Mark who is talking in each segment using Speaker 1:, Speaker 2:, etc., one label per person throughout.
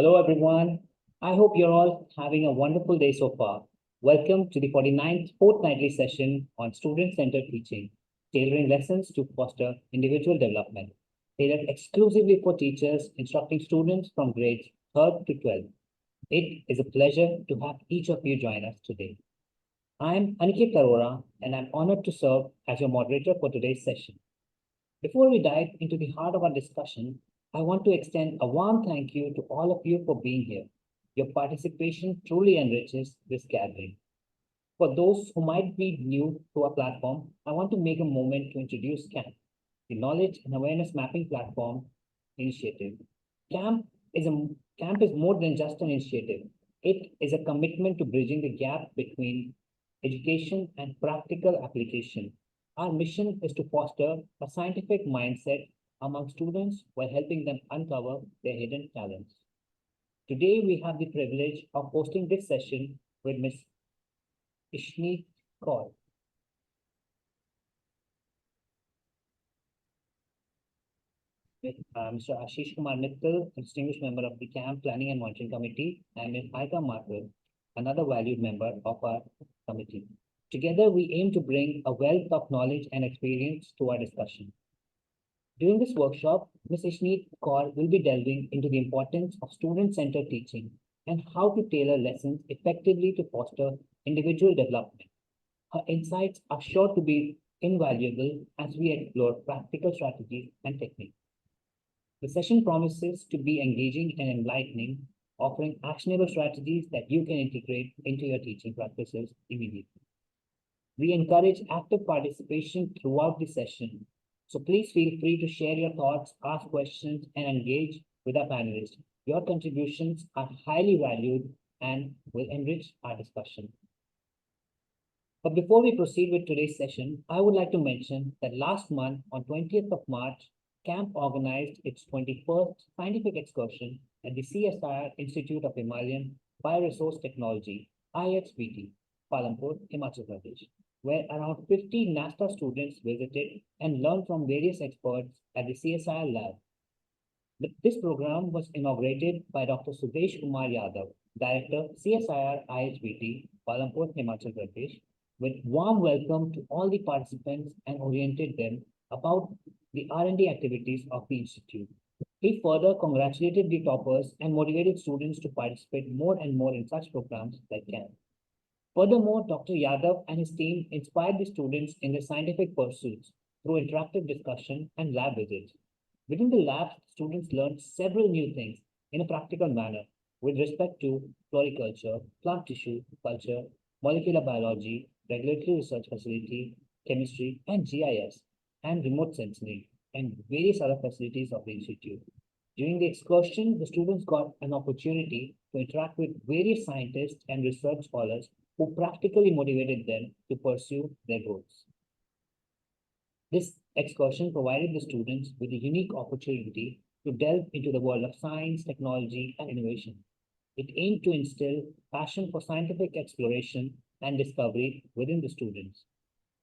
Speaker 1: Hello, everyone. I hope you're all having a wonderful day so far. Welcome to the 49th fortnightly session on student-centered teaching, tailoring lessons to foster individual development, tailored exclusively for teachers instructing students from grades 3rd to 12th. It is a pleasure to have each of you join us today. I'm Aniket Karora, and I'm honored to serve as your moderator for today's session. Before we dive into the heart of our discussion, I want to extend a warm thank you to all of you for being here. Your participation truly enriches this gathering. For those who might be new to our platform, I want to make a moment to introduce CAMP, the Knowledge and Awareness Mapping Platform Initiative. CAMP is, a, CAMP is more than just an initiative. It is a commitment to bridging the gap between education and practical application. Our mission is to foster a scientific mindset among students while helping them uncover their hidden talents. Today, we have the privilege of hosting this session with Ms. Ishneet Kaur. With Mr. Ashish Kumar Mittal, a distinguished member of the CAMP Planning and Monitoring Committee, and Ms. Aika Markle, another valued member of our committee. Together, we aim to bring a wealth of knowledge and experience to our discussion. During this workshop, Ms. Ishneet Kaur will be delving into the importance of student-centered teaching and how to tailor lessons effectively to foster individual development. Her insights are sure to be invaluable as we explore practical strategies and techniques. The session promises to be engaging and enlightening, offering actionable strategies that you can integrate into your teaching practices immediately. We encourage active participation throughout the session, so please feel free to share your thoughts, ask questions, and engage with our panelists. Your contributions are highly valued and will enrich our discussion. But before we proceed with today's session, I would like to mention that last month, on 20th of March, CAMP organized its 21st scientific excursion at the CSIR Institute of Himalayan Bioresource Technology, IHBT, Palampur, Himachal Pradesh, where around 50 NASTA students visited and learned from various experts at the CSIR lab. This program was inaugurated by Dr. Sudesh Kumar Yadav, Director, CSIR IHBT, Palampur, Himachal Pradesh, with warm welcome to all the participants and oriented them about the R&D activities of the Institute. He further congratulated the toppers and motivated students to participate more and more in such programs like CAMP. Furthermore, Dr. Yadav and his team inspired the students in their scientific pursuits through interactive discussion and lab visits. Within the lab, students learned several new things in a practical manner with respect to floriculture, plant tissue culture, molecular biology, regulatory research facility, chemistry, and GIS, and remote sensing, and various other facilities of the Institute. During the excursion, the students got an opportunity to interact with various scientists and research scholars who practically motivated them to pursue their goals. This excursion provided the students with a unique opportunity to delve into the world of science, technology, and innovation. It aimed to instill passion for scientific exploration and discovery within the students.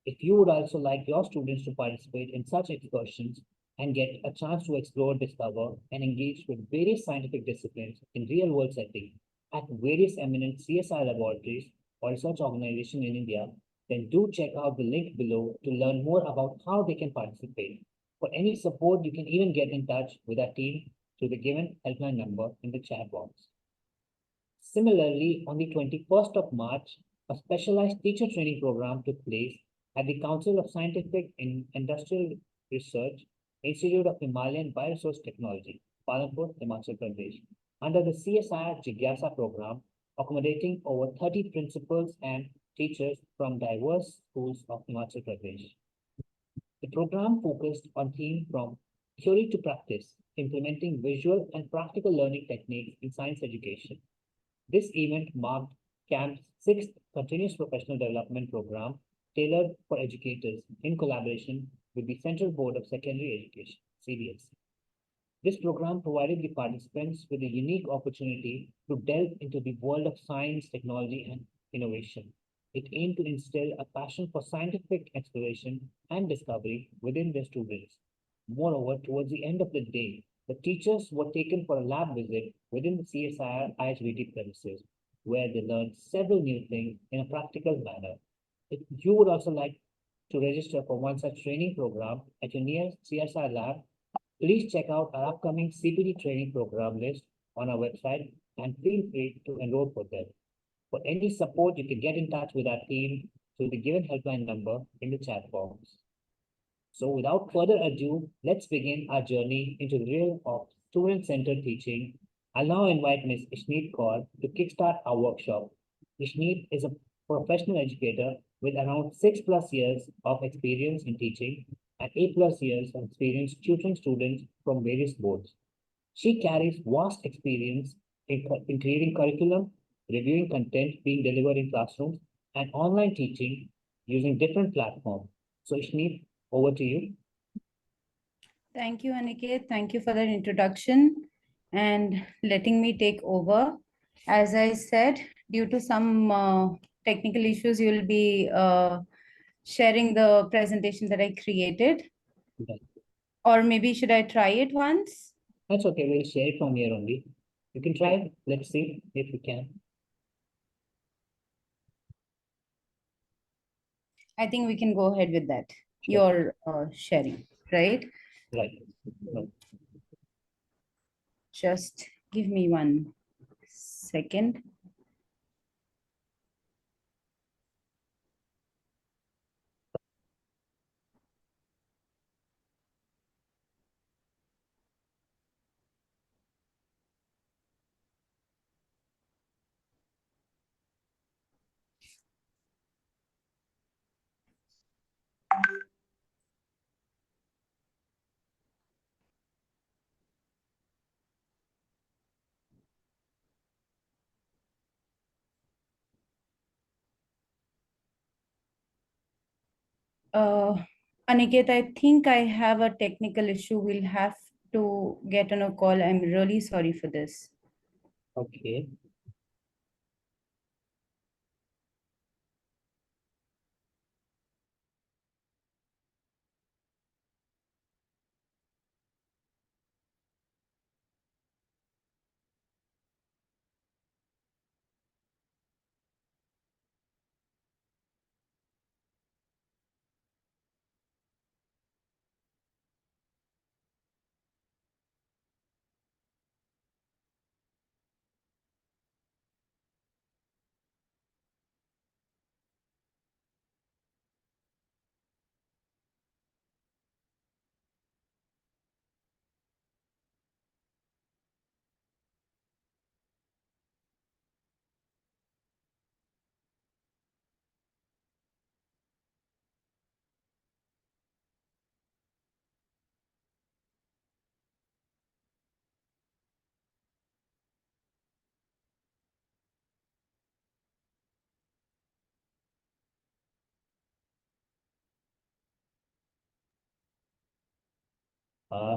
Speaker 1: If you would also like your students to participate in such excursions and get a chance to explore, discover, and engage with various scientific disciplines in real-world settings at various eminent CSI laboratories or research organizations in India, then do check out the link below to learn more about how they can participate. For any support, you can even get in touch with our team through the given helpline number in the chat box. Similarly, on the 21st of March, a specialized teacher training program took place at the Council of Scientific and Industrial Research, Institute of Himalayan Bioresource Technology, Palampur, Himachal Pradesh, under the CSIR Jigyasa program, accommodating over 30 principals and teachers from diverse schools of Himachal Pradesh. The program focused on themes from theory to practice, implementing visual and practical learning techniques in science education. This event marked CAMP's sixth continuous professional development program tailored for educators in collaboration with the Central Board of Secondary Education, CBSE. This program provided the participants with a unique opportunity to delve into the world of science, technology, and innovation. It aimed to instill a passion for scientific exploration and discovery within their students. Moreover, towards the end of the day, The teachers were taken for a lab visit within the CSIR IHBT premises, where they learned several new things in a practical manner. If you would also like to register for one such training program at your nearest CSIR lab, please check out our upcoming CPD training program list on our website and feel free to enroll for them. For any support, you can get in touch with our team through the given helpline number in the chat box. So without further ado, let's begin our journey into the realm of student-centered teaching. I'll now invite Ms. Ishneet Kaur to kickstart our workshop. Ishneet is a professional educator with around 6+ years of experience in teaching and 8+ years of experience tutoring students from various boards. She carries vast experience in creating curriculum, reviewing content being delivered in classrooms, and online teaching using different platforms. So Ishneet, over to you.
Speaker 2: Thank you, Aniket. Thank you for that introduction and letting me take over. As I said, due to some technical issues, you will be sharing the presentation that I created.
Speaker 1: Right.
Speaker 2: Or maybe should I try it once?
Speaker 1: That's okay. We'll share it from here only. You can try it. Let's see if we can.
Speaker 2: I think we can go ahead with that.
Speaker 1: Sure.
Speaker 2: Your sharing, right?
Speaker 1: Right. Right.
Speaker 2: Just give me 1 second. Aniket, I think I have a technical issue. We'll have to get on a call. I'm really sorry for this.
Speaker 1: Okay.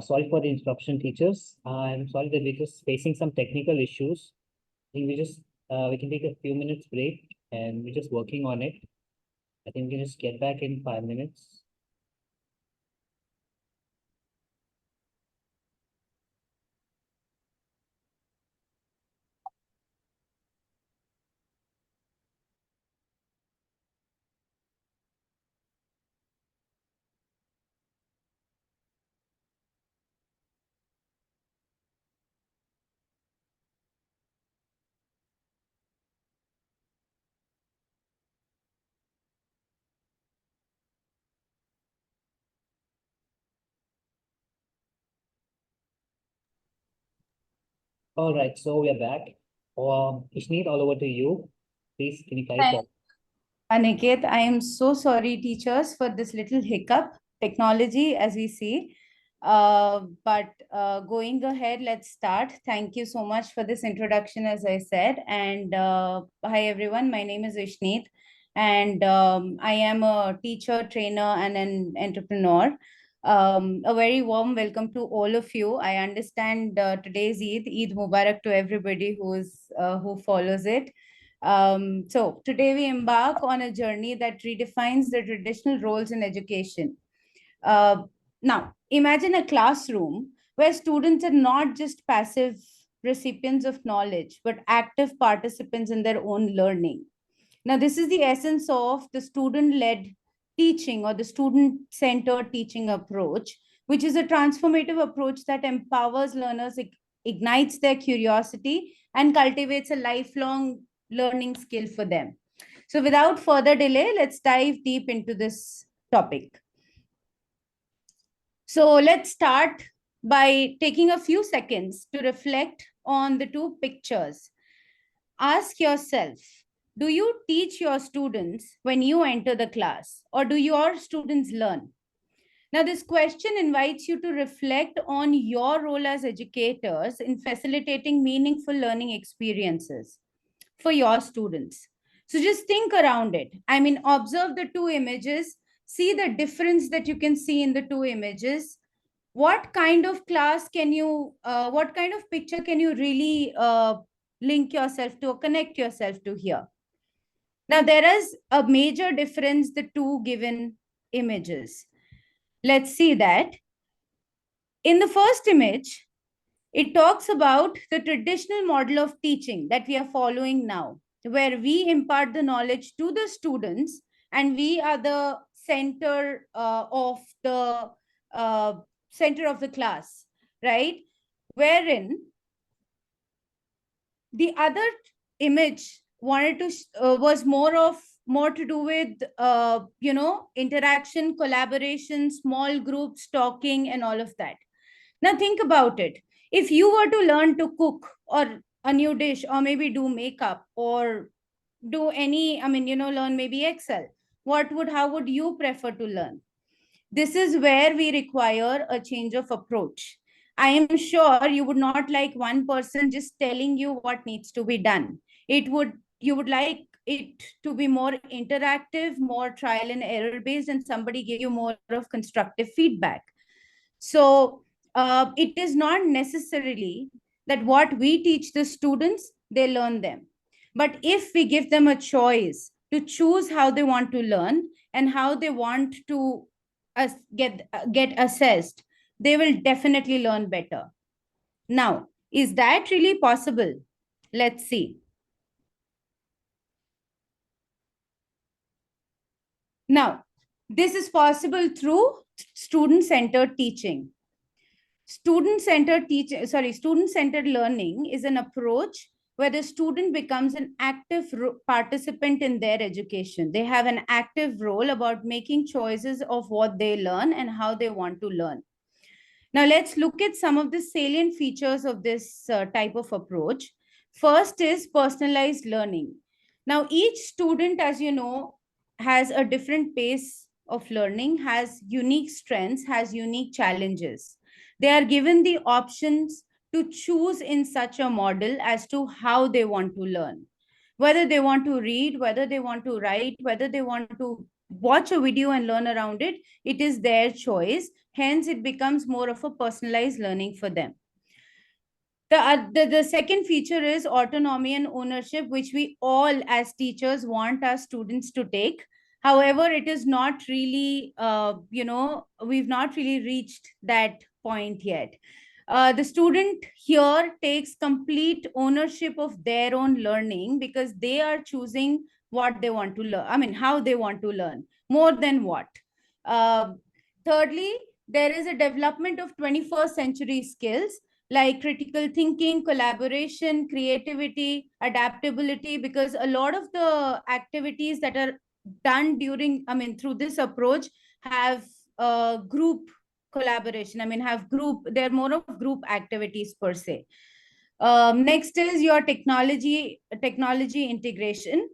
Speaker 1: Sorry for the interruption, teachers. I'm sorry that we're just facing some technical issues. I think we can take a few minutes break and we're just working on it. I think we can just get back in 5 minutes. All right, so we are back. Ishneet, all over to you. Please, can you carry forward?
Speaker 2: Aniket, I am so sorry, teachers, for this little hiccup. Technology, as we see. But going ahead, let's start. Thank you so much for this introduction, as I said. And hi, everyone. My name is Ishneet, and I am a teacher, trainer, and an entrepreneur. A very warm welcome to all of you. I understand today's Eid. Eid Mubarak to everybody who follows it. So today we embark on a journey that redefines the traditional roles in education. Now, imagine a classroom where students are not just passive recipients of knowledge, but active participants in their own learning. Now, this is the essence of the student led teaching or the student centered teaching approach, which is a transformative approach that empowers learners, ignites their curiosity, and cultivates a lifelong learning skill for them. So, without further delay, let's dive deep into this topic. So, let's start by taking a few seconds to reflect on the two pictures. Ask yourself, do you teach your students when you enter the class, or do your students learn? Now, this question invites you to reflect on your role as educators in facilitating meaningful learning experiences for your students. So, just think around it. I mean, observe the two images, see the difference that you can see in the two images. What kind of class can you, what kind of picture can you really link yourself to or connect yourself to here? Now, there is a major difference, the two given images. Let's see that. In the first image, it talks about the traditional model of teaching that we are following now, where we impart the knowledge to the students and we are the uh, center of the class, right? Wherein the other image wanted to was more to do with interaction, collaboration, small groups, talking, and all of that. Now think about it. If you were to learn to cook or a new dish, or maybe do makeup, or do any, learn maybe Excel, how would you prefer to learn? This is where we require a change of approach. I am sure you would not like one person just telling you what needs to be done. You would like it to be more interactive, more trial and error based, and somebody give you more of constructive feedback. So it is not necessarily that what we teach the students, they learn them. But if we give them a choice to choose how they want to learn and how they want to get assessed, they will definitely learn better. Now, is that really possible? Let's see. Now, this is possible through student-centered teaching. Student-centered learning is an approach where the student becomes an active participant in their education. They have an active role about making choices of what they learn and how they want to learn. Now, let's look at some of the salient features of this type of approach. First is personalized learning. Now, each student, as you know, has a different pace of learning, has unique strengths, has unique challenges. They are given the options to choose in such a model as to how they want to learn. Whether they want to read, whether they want to write, whether they want to watch a video and learn around it, it is their choice. Hence, it becomes more of a personalized learning for them. The second feature is autonomy and ownership, which we all as teachers want our students to take. However, it is not really, we've not really reached that point yet. The student here takes complete ownership of their own learning because they are choosing what they want to learn. I mean, how they want to learn more than what. Thirdly, there is a development of 21st century skills like critical thinking, collaboration, creativity, adaptability, because a lot of the activities that are done through this approach have group collaboration. They're more of group activities per se. Next is your technology integration.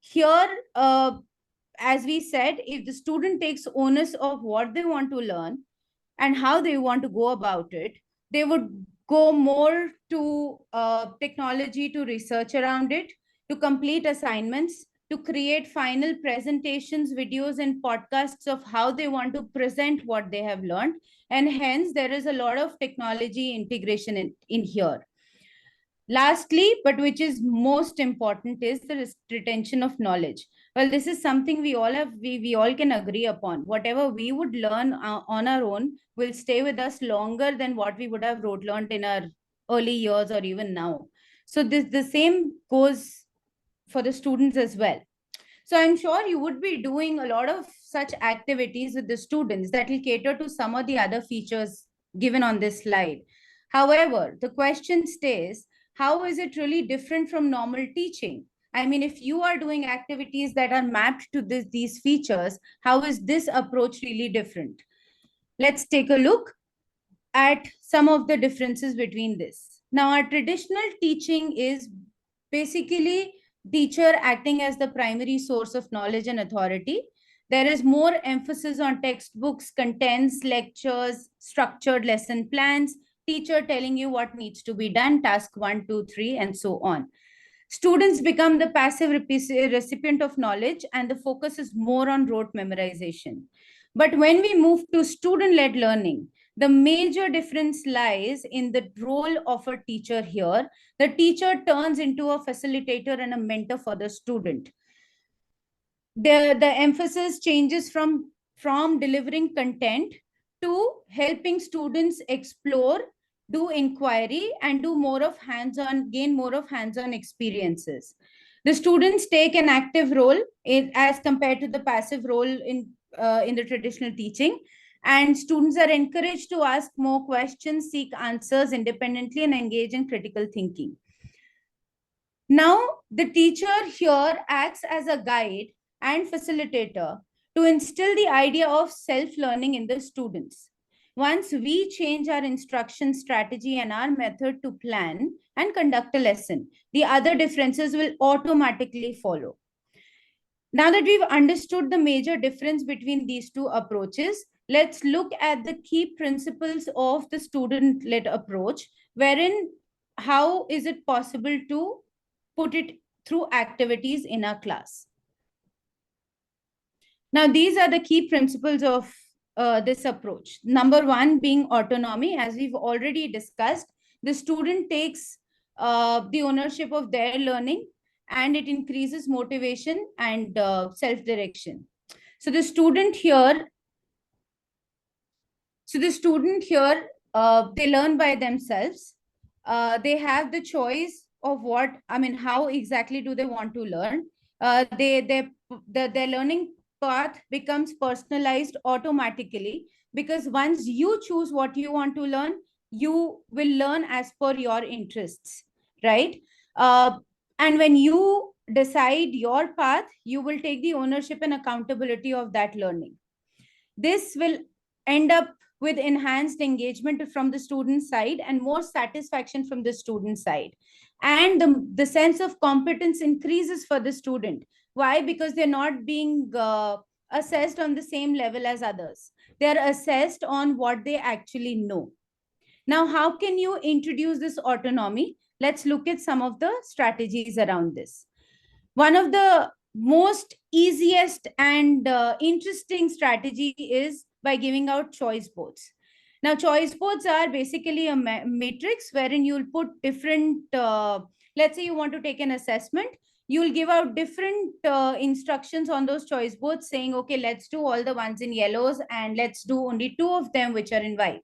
Speaker 2: Here, as we said, if the student takes onus of what they want to learn and how they want to go about it, they would go more to technology, to research around it, to complete assignments, to create final presentations, videos, and podcasts of how they want to present what they have learned. And hence, there is a lot of technology integration in here. Lastly, but which is most important, is the retention of knowledge. Well, this is something we all can agree upon. Whatever we would learn on our own will stay with us longer than what we would have learned in our early years or even now. So this the same goes for the students as well. So I'm sure you would be doing a lot of such activities with the students that will cater to some of the other features given on this slide. However, the question stays, how is it really different from normal teaching? I mean, if you are doing activities that are mapped to these features, how is this approach really different? Let's take a look at some of the differences between this. Now, our traditional teaching is basically teacher acting as the primary source of knowledge and authority. There is more emphasis on textbooks, contents, lectures, structured lesson plans, teacher telling you what needs to be done, task 1, 2, 3, and so on. Students become the passive recipient of knowledge, and the focus is more on rote memorization. But when we move to student-led learning, the major difference lies in the role of a teacher here. The teacher turns into a facilitator and a mentor for the student. The emphasis changes from delivering content to helping students explore, do inquiry, and do more of hands-on, gain more of hands-on experiences. The students take an active role as compared to the passive role in the traditional teaching, and students are encouraged to ask more questions, seek answers independently, and engage in critical thinking. Now, the teacher here acts as a guide and facilitator to instill the idea of self-learning in the students. Once we change our instruction strategy and our method to plan and conduct a lesson, the other differences will automatically follow. Now that we've understood the major difference between these two approaches, let's look at the key principles of the student-led approach, wherein how is it possible to put it through activities in our class. Now, these are the key principles of this approach. Number one being autonomy. As we've already discussed, the student takes the ownership of their learning, and it increases motivation and self-direction. So the student here, they learn by themselves. They have the choice of how exactly do they want to learn. Their learning path becomes personalized automatically, because once you choose what you want to learn, you will learn as per your interests, right? And when you decide your path, you will take the ownership and accountability of that learning. This will end up with enhanced engagement from the student side and more satisfaction from the student side. And the sense of competence increases for the student. Why? Because they're not being assessed on the same level as others. They're assessed on what they actually know. Now, how can you introduce this autonomy? Let's look at some of the strategies around this. One of the most easiest and interesting strategy is by giving out choice boards. Now, choice boards are basically a matrix wherein you'll put different, let's say you want to take an assessment, you'll give out different instructions on those choice boards saying, okay, let's do all the ones in yellows and let's do only two of them which are in white.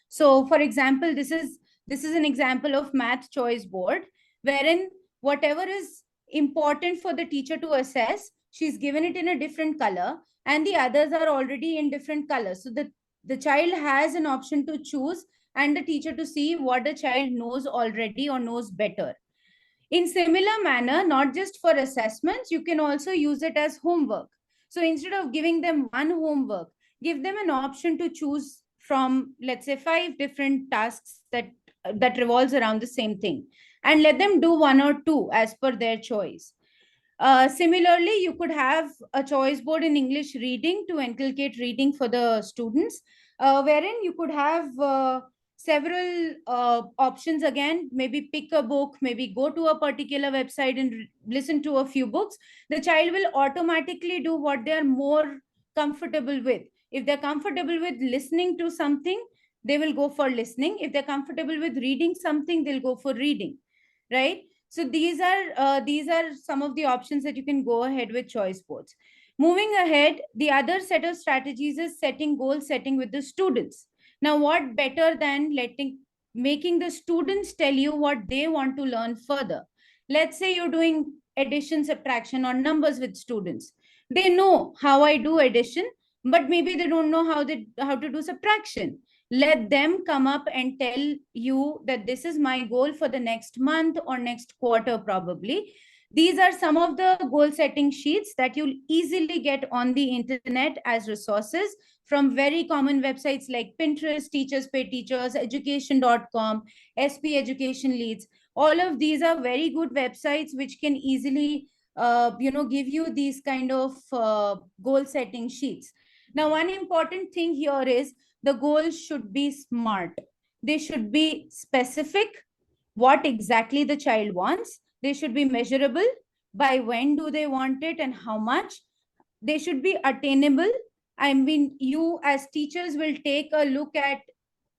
Speaker 2: So for example, this is an example of math choice board wherein whatever is important for the teacher to assess, she's given it in a different color, and the others are already in different colors. So the child has an option to choose, and the teacher to see what the child knows already or knows better. In similar manner, not just for assessments, you can also use it as homework. So instead of giving them one homework, give them an option to choose from, let's say, 5 different tasks that revolves around the same thing, and let them do one or two as per their choice. Similarly, you could have a choice board in English reading to inculcate reading for the students, wherein you could have several options again, maybe pick a book, maybe go to a particular website and listen to a few books. The child will automatically do what they are more comfortable with. If they're comfortable with listening to something, they will go for listening. If they're comfortable with reading something, they'll go for reading. right? So these are some of the options that you can go ahead with choice boards. Moving ahead, the other set of strategies is setting goal setting with the students. Now, what better than making the students tell you what they want to learn further? Let's say you're doing addition, subtraction, or numbers with students. They know how I do addition, but maybe they don't know how to do subtraction. Let them come up and tell you that this is my goal for the next month or next quarter, probably. These are some of the goal setting sheets that you'll easily get on the internet as resources from very common websites like Pinterest, Teachers Pay Teachers, education.com, SP Education Leads. All of these are very good websites which can easily give you these kind of goal setting sheets. Now, one important thing here is the goals should be smart. They should be specific, what exactly the child wants. They should be measurable, by when do they want it and how much. They should be attainable. I mean, you as teachers will take a look at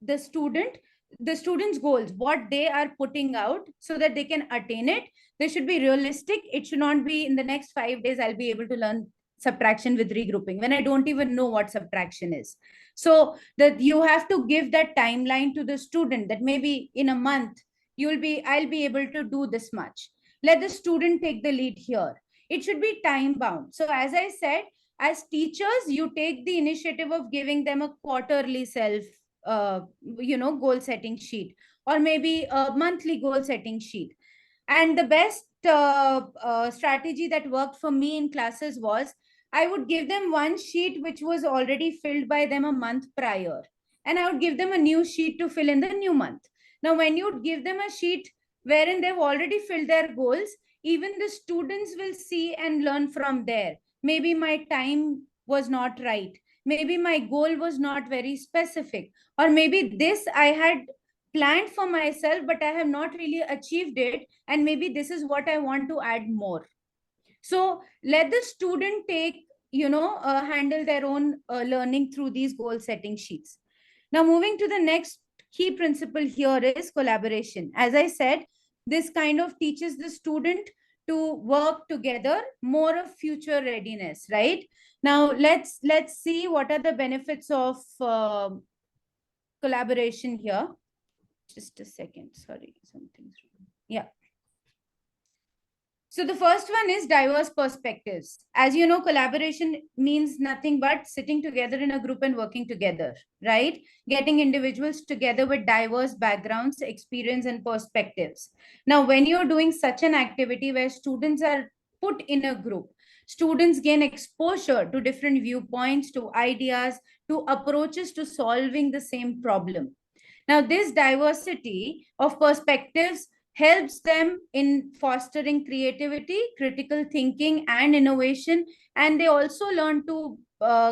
Speaker 2: the student's goals, what they are putting out, so that they can attain it. They should be realistic. It should not be in the next 5 days I'll be able to learn subtraction with regrouping when I don't even know what subtraction is. So that you have to give that timeline to the student, that maybe in a month I'll be able to do this much. Let the student take the lead here. It should be time bound. So as I said, as teachers, you take the initiative of giving them a quarterly self goal setting sheet, or maybe a monthly goal setting sheet. And the best strategy that worked for me in classes was, I would give them one sheet which was already filled by them a month prior, and I would give them a new sheet to fill in the new month. Now, when you give them a sheet wherein they've already filled their goals, even the students will see and learn from there. Maybe my time was not right. Maybe my goal was not very specific. Or maybe this I had planned for myself, but I have not really achieved it. And maybe this is what I want to add more. So let the student handle their own learning through these goal setting sheets. Now, moving to the next key principle here is collaboration. As I said, this kind of teaches the student to work together, more of future readiness, right? Now, let's see what are the benefits of collaboration here. Just a second. Sorry, something's wrong. Yeah. So the first one is diverse perspectives. As you know, collaboration means nothing but sitting together in a group and working together, right? Getting individuals together with diverse backgrounds, experience, and perspectives. Now, when you're doing such an activity where students are put in a group, students gain exposure to different viewpoints, to ideas, to approaches to solving the same problem. Now, this diversity of perspectives helps them in fostering creativity, critical thinking, and innovation. And they also learn to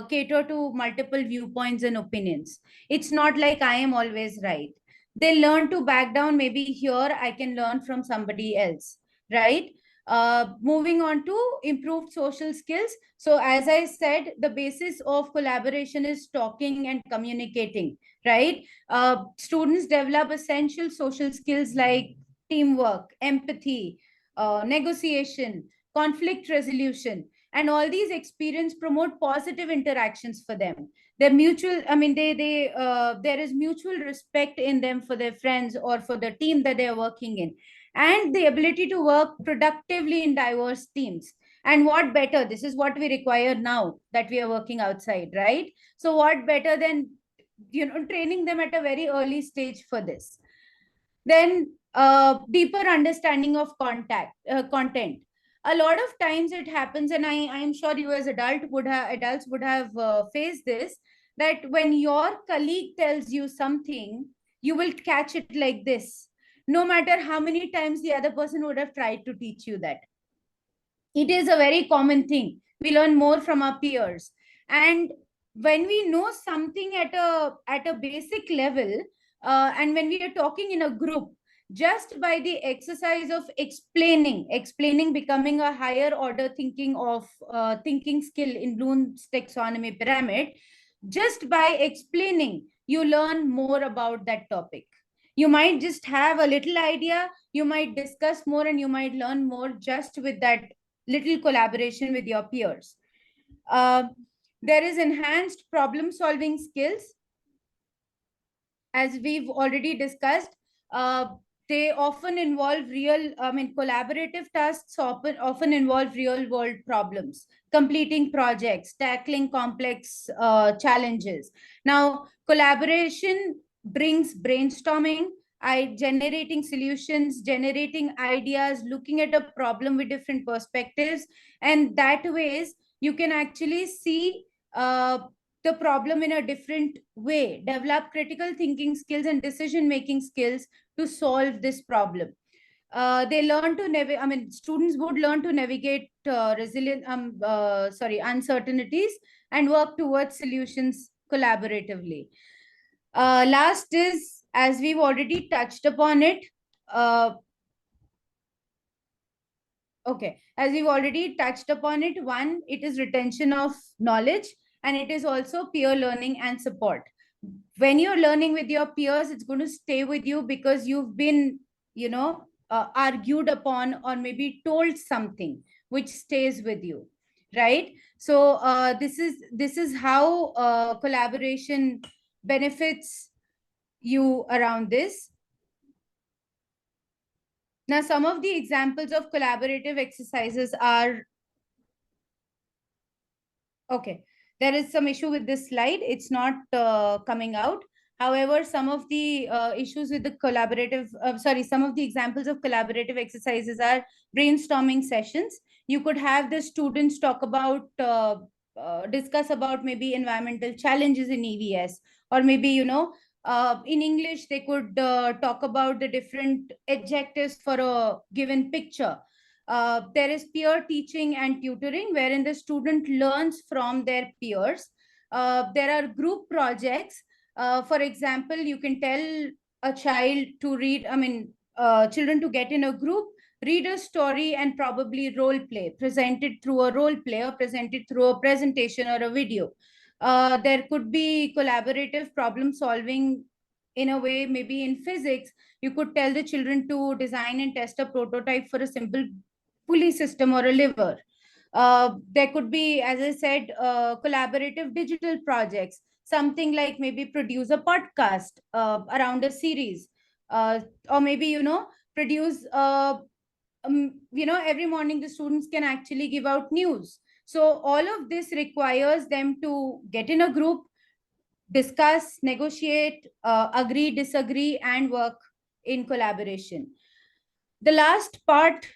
Speaker 2: cater to multiple viewpoints and opinions. It's not like I am always right. They learn to back down. Maybe here I can learn from somebody else, right? Moving on to improved social skills. So, as I said, the basis of collaboration is talking and communicating, right? Students develop essential social skills like teamwork, empathy, negotiation, conflict resolution, and all these experience promote positive interactions for them. They're mutual. I mean, there is mutual respect in them for their friends or for the team that they are working in, and the ability to work productively in diverse teams. And what better? This is what we require now that we are working outside, right? So, what better than training them at a very early stage for this? Then deeper understanding of content. A lot of times it happens, and I'm sure you as adults would have faced this, that when your colleague tells you something, you will catch it like this, no matter how many times the other person would have tried to teach you that. It is a very common thing. We learn more from our peers. And when we know something at a basic level, and when we are talking in a group, just by the exercise of explaining becoming a higher order thinking skill in Bloom's taxonomy pyramid. Just by explaining, you learn more about that topic. You might just have a little idea, you might discuss more, and you might learn more just with that little collaboration with your peers. Uh, there is enhanced problem solving skills, as we've already discussed. uh, they often involve collaborative tasks often involve real world problems, completing projects, tackling complex challenges. Now, collaboration brings brainstorming, generating solutions, generating ideas, looking at a problem with different perspectives, and that ways you can actually see uh, the problem in a different way, develop critical thinking skills and decision making skills to solve this problem. They learn to students would learn to navigate uncertainties and work towards solutions collaboratively. Last is, as we've already touched upon it, uh, okay, as we've already touched upon it, one, it is retention of knowledge, and it is also peer learning and support. When you're learning with your peers, it's going to stay with you because you've been, argued upon or maybe told something which stays with you, right? So this is how collaboration benefits you around this. Now, some of the examples of collaborative exercises are, okay, there is some issue with this slide. It's not coming out. However, some of the issues with the some of the examples of collaborative exercises are brainstorming sessions. You could have the students discuss about maybe environmental challenges in EVS, or maybe, in English, they could talk about the different adjectives for a given picture. There is peer teaching and tutoring, wherein the student learns from their peers. There are group projects. For example, you can tell a child to read, children to get in a group, read a story, and probably role play, presented through a role play or presented through a presentation or a video. There could be collaborative problem solving in a way, maybe in physics. You could tell the children to design and test a prototype for a simple pulley system or a lever. There could be, as I said, collaborative digital projects, something like maybe produce a podcast around a series, or maybe, produce, every morning the students can actually give out news. So all of this requires them to get in a group, discuss, negotiate, agree, disagree, and work in collaboration. The last part,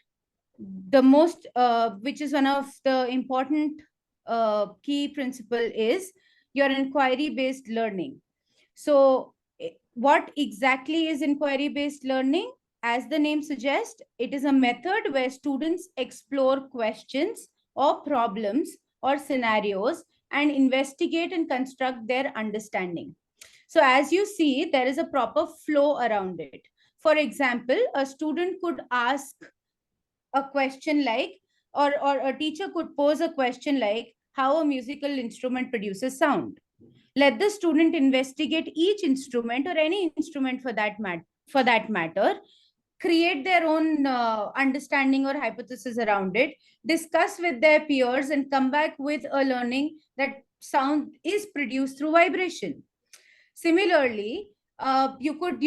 Speaker 2: the most which is one of the important key principle, is your inquiry based learning. So what exactly is inquiry based learning? As the name suggests, it is a method where students explore questions or problems or scenarios and investigate and construct their understanding. So as you see, there is a proper flow around it. For example, a student could ask a question like, or a teacher could pose a question like, how a musical instrument produces sound. Let the student investigate each instrument, or any instrument for that matter, create their own understanding or hypothesis around it, discuss with their peers, and come back with a learning that sound is produced through vibration. Similarly, you could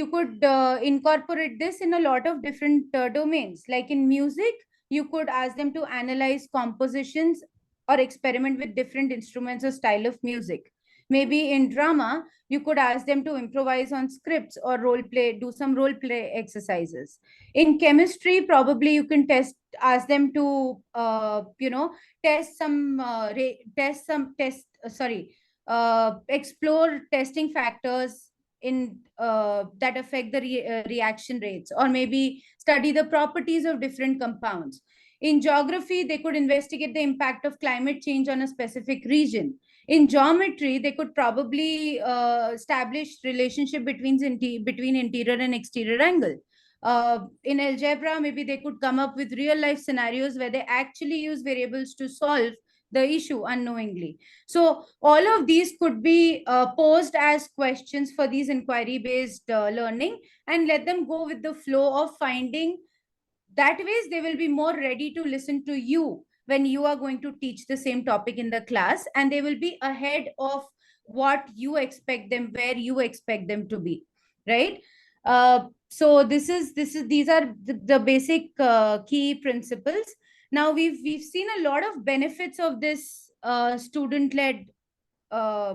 Speaker 2: incorporate this in a lot of different domains. Like in music, you could ask them to analyze compositions or experiment with different instruments or style of music. Maybe in drama, you could ask them to improvise on scripts or do some role play exercises. In chemistry, probably you can ask them to, test some, explore testing factors in that affect the reaction rates, or maybe study the properties of different compounds. In geography, they could investigate the impact of climate change on a specific region. In geometry, they could probably establish relationship between interior and exterior angle. In algebra, maybe they could come up with real life scenarios where they actually use variables to solve the issue unknowingly. So all of these could be posed as questions for these inquiry based learning, and let them go with the flow of finding. That ways they will be more ready to listen to you when you are going to teach the same topic in the class, and they will be ahead of what you expect them, where you expect them to be, right? So this is these are the basic key principles. Now we've seen a lot of benefits of this student led uh,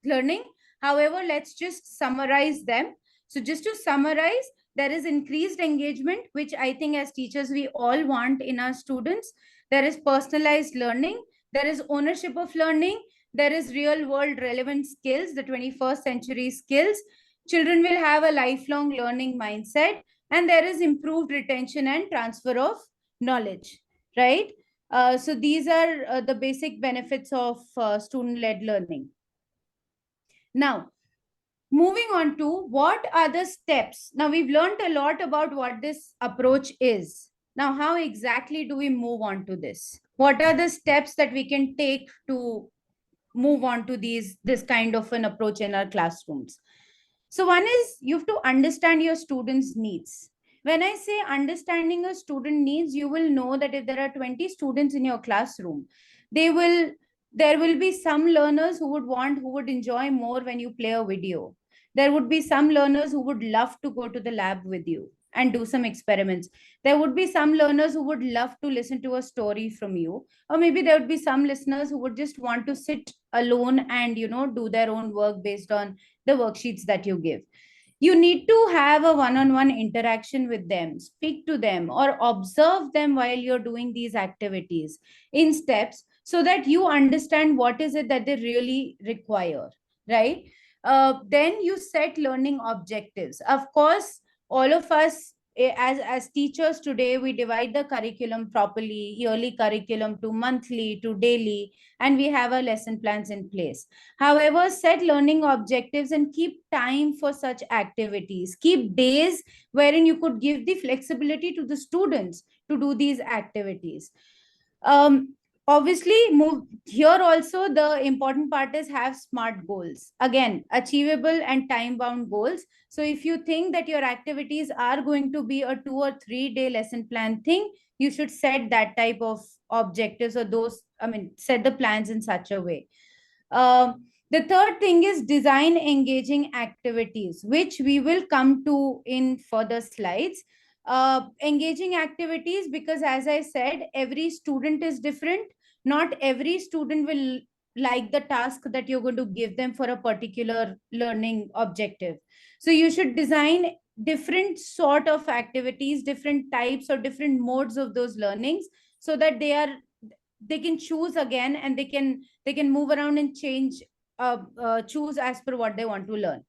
Speaker 2: learning. However, let's just summarize them. So just to summarize, there is increased engagement, which I think as teachers we all want in our students. There is personalized learning. There is ownership of learning. There is real world relevant skills, the 21st century skills. Children will have a lifelong learning mindset, and there is improved retention and transfer of knowledge, right? So these are the basic benefits of student-led learning. Now, moving on to what are the steps. Now, we've learned a lot about what this approach is. Now, how exactly do we move on to this? What are the steps that we can take to move on to this kind of an approach in our classrooms? So one is you have to understand your students' needs. When I say understanding a student needs, you will know that if there are 20 students in your classroom, they will there will be some learners who would enjoy more when you play a video. There would be some learners who would love to go to the lab with you and do some experiments. There would be some learners who would love to listen to a story from you, or maybe there would be some listeners who would just want to sit alone and do their own work based on the worksheets that you give. You need to have a one-on-one interaction with them, speak to them or observe them while you're doing these activities in steps, so that you understand what is it that they really require, right? Then you set learning objectives. Of course, all of us, as teachers today, we divide the curriculum properly, yearly curriculum to monthly to daily, and we have our lesson plans in place. However, set learning objectives and keep time for such activities. Keep days wherein you could give the flexibility to the students to do these activities. Obviously, move here also, the important part is have smart goals. Again, achievable and time bound goals. So if you think that your activities are going to be a 2 or 3 day lesson plan thing, you should set that type of objectives, or those, set the plans in such a way. The third thing is design engaging activities, which we will come to in further slides. Engaging activities, because as I said, every student is different. Not every student will like the task that you're going to give them for a particular learning objective. So you should design different sort of activities, different types or different modes of those learnings, so that they can choose again, and they can move around and change, choose as per what they want to learn.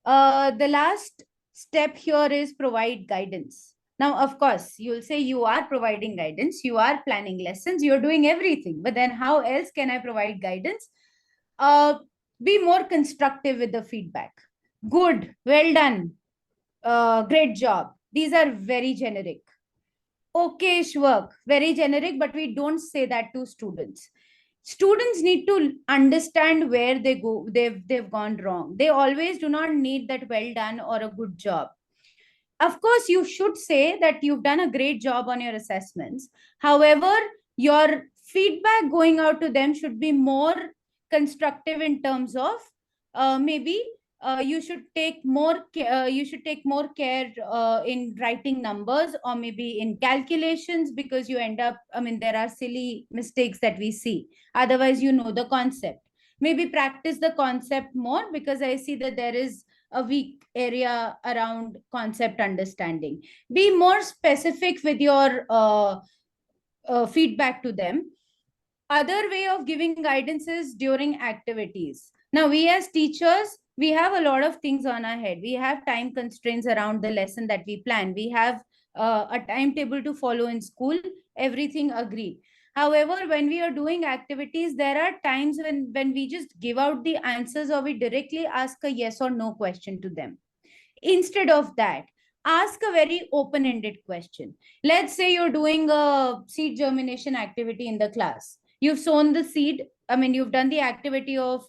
Speaker 2: The last step here is provide guidance. Now, of course, you'll say you are providing guidance, you are planning lessons, you're doing everything, but then how else can I provide guidance? uh, be more constructive with the feedback. Good, well done, great job, these are very generic. Okayish work, very generic, but we don't say that to students. Students need to understand where they've gone wrong. They always do not need that well done or a good job. Of course, you should say that you've done a great job on your assessments. However, your feedback going out to them should be more constructive in terms of, maybe you should take more care in writing numbers, or maybe in calculations, because you end up, there are silly mistakes that we see. Otherwise, you know the concept. Maybe practice the concept more, because I see that there is a weak area around concept understanding. Be more specific with your feedback to them. Other way of giving guidance is during activities. Now, we as teachers, we have a lot of things on our head. We have time constraints around the lesson that we plan. We have a timetable to follow in school, everything agreed. However, when we are doing activities, there are times when we just give out the answers, or we directly ask a yes or no question to them. Instead of that, ask a very open-ended question. Let's say you're doing a seed germination activity in the class. You've sown the seed. I mean, you've done the activity of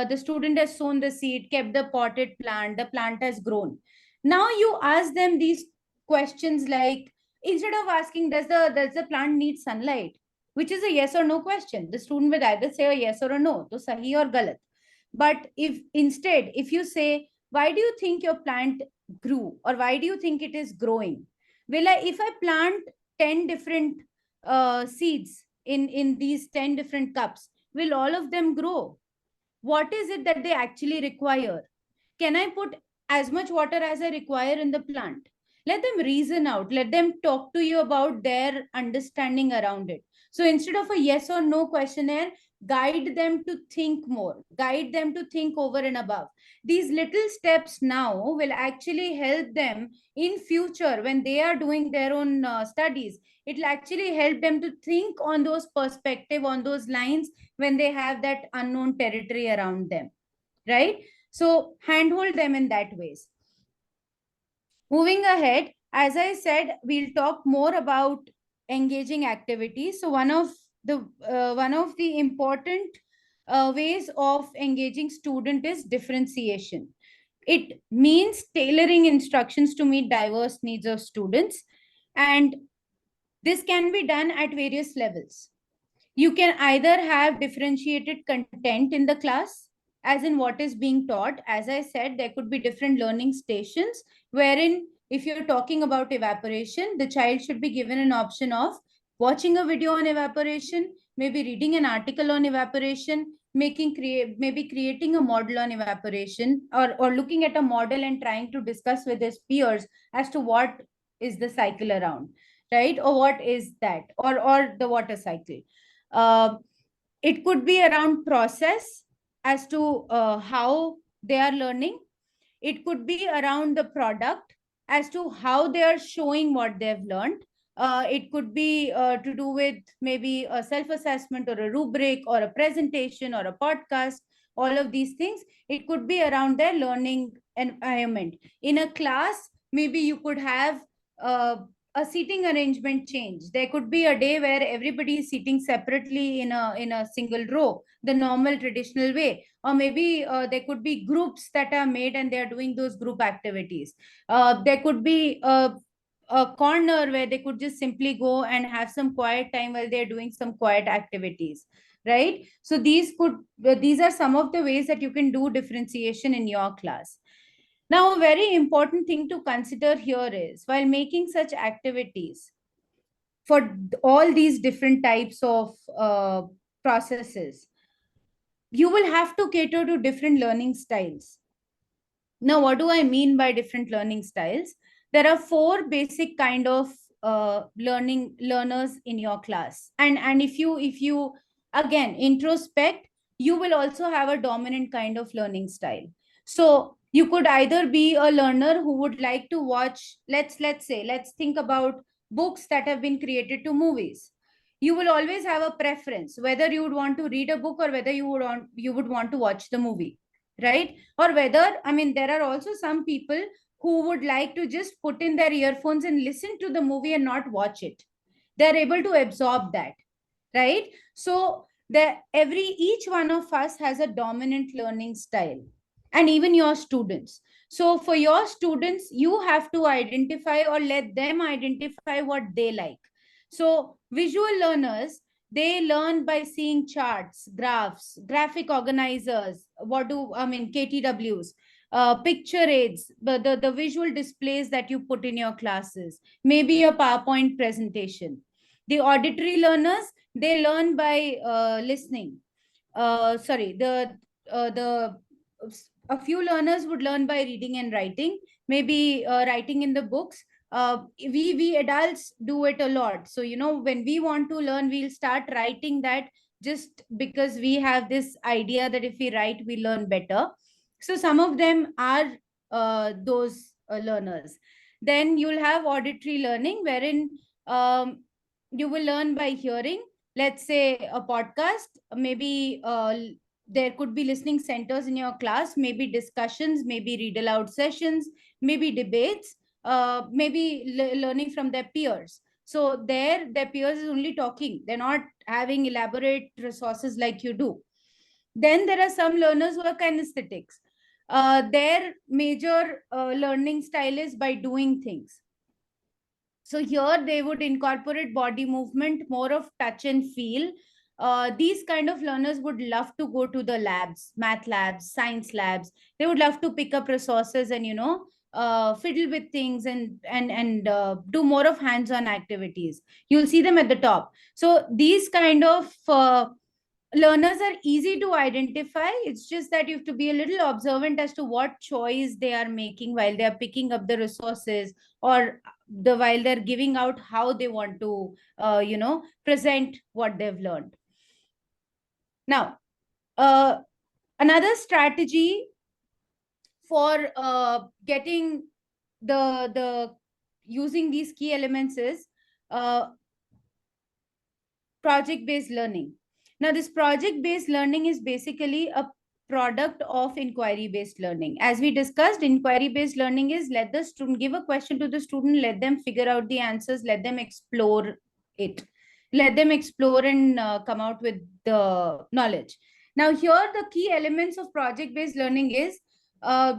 Speaker 2: the student has sown the seed, kept the potted plant, the plant has grown. Now you ask them these questions like, instead of asking, does the plant need sunlight? Which is a yes or no question. The student will either say a yes or a no, so sahi or galat. But if instead, if you say, why do you think your plant grew, or why do you think it is growing? Will I, if I plant 10 different seeds in these 10 different cups, will all of them grow? What is it that they actually require? Can I put as much water as I require in the plant? Let them reason out. Let them talk to you about their understanding around it. So instead of a yes or no questionnaire, guide them to think more, guide them to think over and above. These little steps now will actually help them in future when they are doing their own studies. It will actually help them to think on those perspective, on those lines, when they have that unknown territory around them, right? So handhold them in that ways. Moving ahead, as I said, we'll talk more about engaging activities. So one of the important ways of engaging student is differentiation. It means tailoring instructions to meet diverse needs of students, and this can be done at various levels. You can either have differentiated content in the class, as in what is being taught. As I said, there could be different learning stations, wherein if you're talking about evaporation, the child should be given an option of watching a video on evaporation, maybe reading an article on evaporation, maybe creating a model on evaporation, or looking at a model and trying to discuss with his peers as to what is the cycle around, right? Or what is that, or the water cycle. uh, it could be around process, as to how they are learning. It could be around the product, as to how they are showing what they've learned. It could be to do with maybe a self assessment, or a rubric, or a presentation, or a podcast, all of these things. It could be around their learning environment. In a class, maybe you could have uh, a seating arrangement change. There could be a day where everybody is sitting separately in a single row, the normal traditional way. Or maybe there could be groups that are made and they are doing those group activities. There could be a corner where they could just simply go and have some quiet time while they're doing some quiet activities, right? So these are some of the ways that you can do differentiation in your class. Now, a very important thing to consider here is, while making such activities for all these different types of processes, you will have to cater to different learning styles. Now, what do I mean by different learning styles? There are four basic kind of learners in your class, and if you again introspect, you will also have a dominant kind of learning style. So you could either be a learner who would like to watch, let's think about books that have been created to movies. You will always have a preference whether you would want to read a book, or whether you would want to watch the movie, right? Or whether, I mean, there are also some people who would like to just put in their earphones and listen to the movie and not watch it. They're able to absorb that, right? So each one of us has a dominant learning style, and even your students. So for your students, you have to identify, or let them identify what they like. So visual learners, they learn by seeing charts, graphs, graphic organizers, KTWs, picture aids, the visual displays that you put in your classes, maybe a PowerPoint presentation. The auditory learners, they learn by listening. Sorry, the a few learners would learn by reading and writing, maybe writing in the books. We adults do it a lot. So when we want to learn, we'll start writing that, just because we have this idea that if we write, we learn better. So some of them are those learners. Then you'll have auditory learning, wherein you will learn by hearing. Let's say a podcast, maybe there could be listening centers in your class, maybe discussions, maybe read aloud sessions, maybe debates. maybe learning from their peers. So their peers is only talking. They're not having elaborate resources like you do. Then there are some learners who are kinesthetics. Their major learning style is by doing things. So here they would incorporate body movement, more of touch and feel. These kind of learners would love to go to the labs, math labs, science labs. They would love to pick up resources and fiddle with things and do more of hands-on activities. You'll see them at the top. So these kind of learners are easy to identify. It's just that you have to be a little observant as to what choice they are making while they are picking up the resources, or the while they're giving out how they want to present what they've learned. Now another strategy for getting the using these key elements is project based learning. Now, this project based learning is basically a product of inquiry based learning. As we discussed, inquiry based learning is let the student give a question to the student, let them figure out the answers, let them explore it, let them explore and come out with the knowledge. Now, here the key elements of project based learning is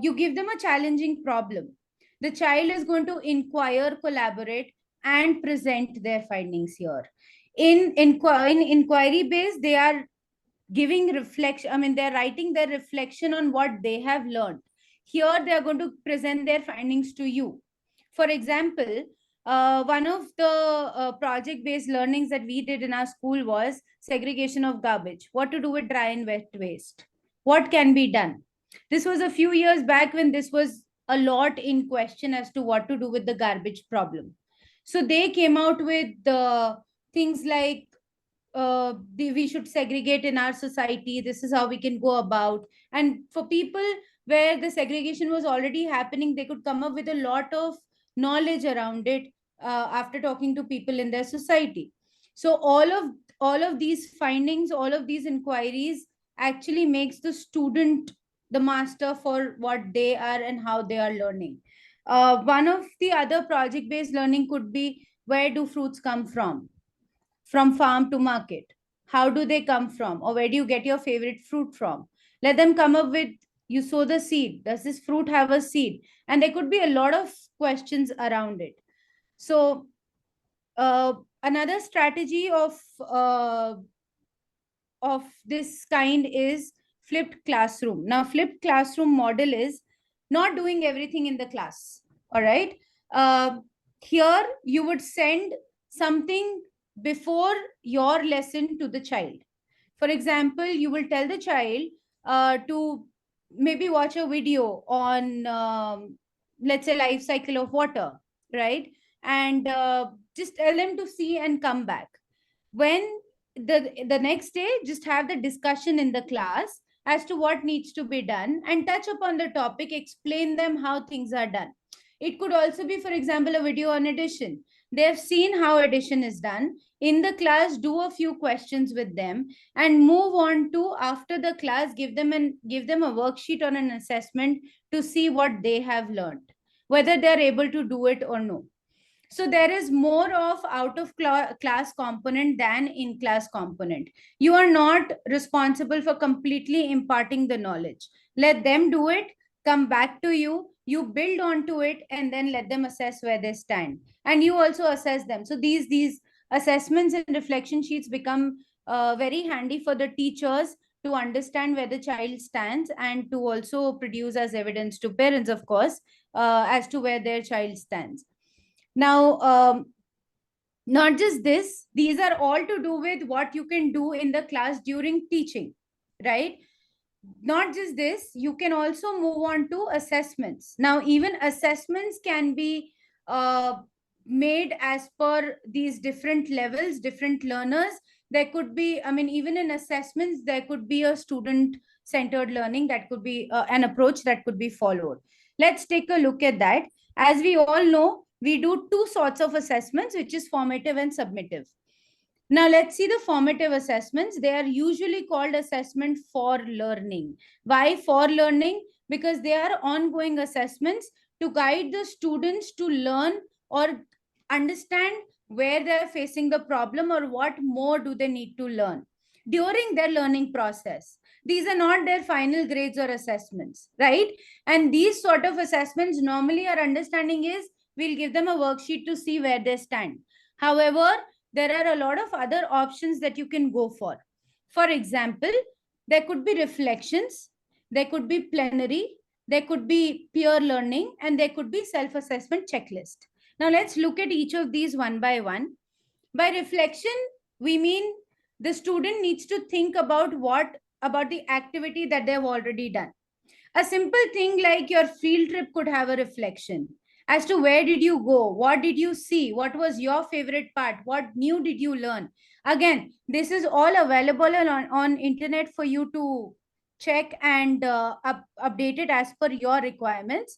Speaker 2: you give them a challenging problem. The child is going to inquire, collaborate, and present their findings here. In inquiry based, they are giving reflection. I mean, they're writing their reflection on what they have learned. Here they are going to present their findings to you. For example, one of the project based learnings that we did in our school was segregation of garbage. What to do with dry and wet waste, what can be done. This was a few years back when this was a lot in question as to what to do with the garbage problem. So they came out with the things like we should segregate in our society. This is how we can go about. And for people where the segregation was already happening, they could come up with a lot of knowledge around it after talking to people in their society. So all of these findings, all of these inquiries actually makes the student the master for what they are and how they are learning. One of the other project based learning could be, where do fruits come from farm to market? How do they come from? Or where do you get your favorite fruit from? Let them come up with, you sow the seed. Does this fruit have a seed? And there could be a lot of questions around it. So another strategy of this kind is flipped classroom. Now, flipped classroom model is not doing everything in the class. All right. Here you would send something before your lesson to the child. For example, you will tell the child to maybe watch a video on, let's say, life cycle of water, right? And just tell them to see and come back. When the next day, just have the discussion in the class as to what needs to be done and touch upon the topic, explain them how things are done. It could also be, for example, a video on addition. They have seen how addition is done. In the class, do a few questions with them and move on to, after the class, give them a worksheet or an assessment to see what they have learned, whether they're able to do it or no. So there is more of out of class component than in class component. You are not responsible for completely imparting the knowledge. Let them do it, come back to you, you build onto it, and then let them assess where they stand. And you also assess them. So these assessments and reflection sheets become very handy for the teachers to understand where the child stands, and to also produce as evidence to parents, of course, as to where their child stands. Now, not just this, these are all to do with what you can do in the class during teaching, right? Not just this, you can also move on to assessments. Now, even assessments can be made as per these different levels, different learners. There could be, I mean, even in assessments, there could be a student-centered learning that could be an approach that could be followed. Let's take a look at that. As we all know, we do two sorts of assessments, which is formative and summative. Now, let's see the formative assessments. They are usually called assessment for learning. Why for learning? Because they are ongoing assessments to guide the students to learn or understand where they're facing the problem or what more do they need to learn during their learning process. These are not their final grades or assessments, right? And these sort of assessments, normally our understanding is we'll give them a worksheet to see where they stand. However, there are a lot of other options that you can go for. For example, there could be reflections, there could be plenary, there could be peer learning, and there could be self-assessment checklist. Now let's look at each of these one by one. By reflection, we mean the student needs to think about the activity that they've already done. A simple thing like your field trip could have a reflection as to where did you go, what did you see, what was your favorite part, what new did you learn. Again, this is all available on internet for you to check and update it as per your requirements.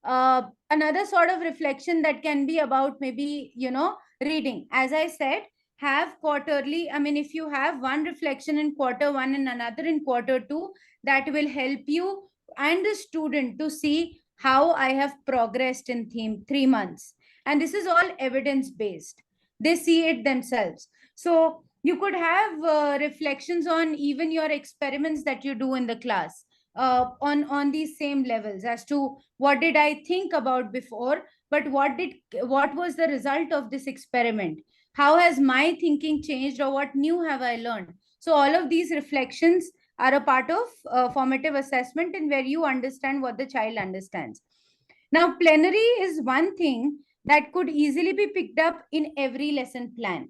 Speaker 2: Another sort of reflection that can be about maybe, reading. As I said, have quarterly, I mean, if you have one reflection in quarter one and another in quarter two, that will help you and the student to see how I have progressed in 3 months. And this is all evidence based. They see it themselves. So you could have reflections on even your experiments that you do in the class, on these same levels, as to what did I think about before, but what was the result of this experiment? How has my thinking changed, or what new have I learned? So all of these reflections are a part of formative assessment, and where you understand what the child understands. Now, plenary is one thing that could easily be picked up in every lesson plan.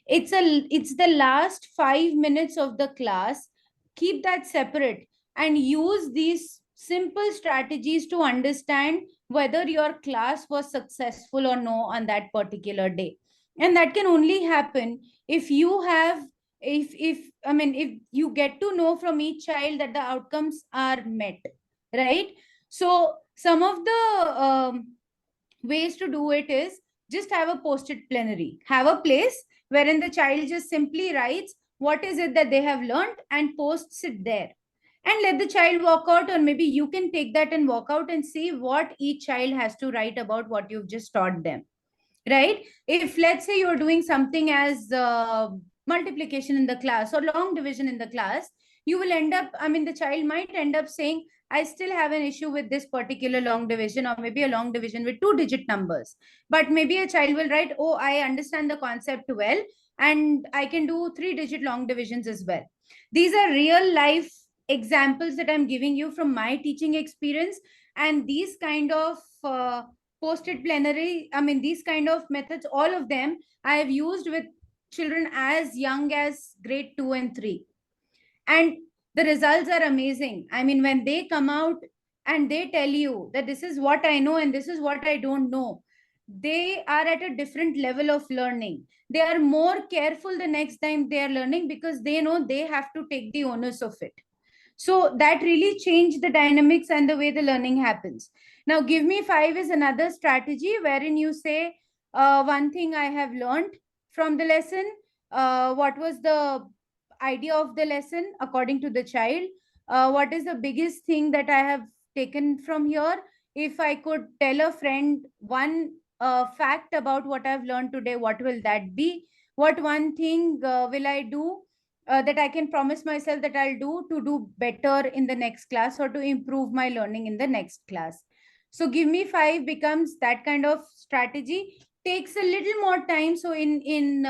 Speaker 2: It's the last 5 minutes of the class. Keep that separate and use these simple strategies to understand whether your class was successful or no on that particular day. And that can only happen if you have if you get to know from each child that the outcomes are met, right? So some of the ways to do it is just have a post-it plenary, have a place wherein the child just simply writes what is it that they have learned and posts it there, and let the child walk out, or maybe you can take that and walk out and see what each child has to write about what you've just taught them, right? If let's say you're doing something as multiplication in the class or long division in the class, you will end up, I mean, the child might end up saying, I still have an issue with this particular long division, or maybe a long division with 2-digit numbers. But maybe a child will write, oh, I understand the concept well, and I can do 3-digit long divisions as well. These are real life examples that I'm giving you from my teaching experience. And these kind of post-it plenary, I mean, these kind of methods, all of them I have used with children as young as grade 2 and 3. And the results are amazing. I mean, when they come out and they tell you that this is what I know and this is what I don't know, they are at a different level of learning. They are more careful the next time they are learning, because they know they have to take the onus of it. So that really changed the dynamics and the way the learning happens. Now, give me five is another strategy wherein you say, one thing I have learned from the lesson, what was the idea of the lesson according to the child, what is the biggest thing that I have taken from here. If I could tell a friend one fact about what I've learned today, what will that be? What one thing will I do that I can promise myself that I'll do to do better in the next class, or to improve my learning in the next class? So give me five becomes that kind of strategy. Takes a little more time. So in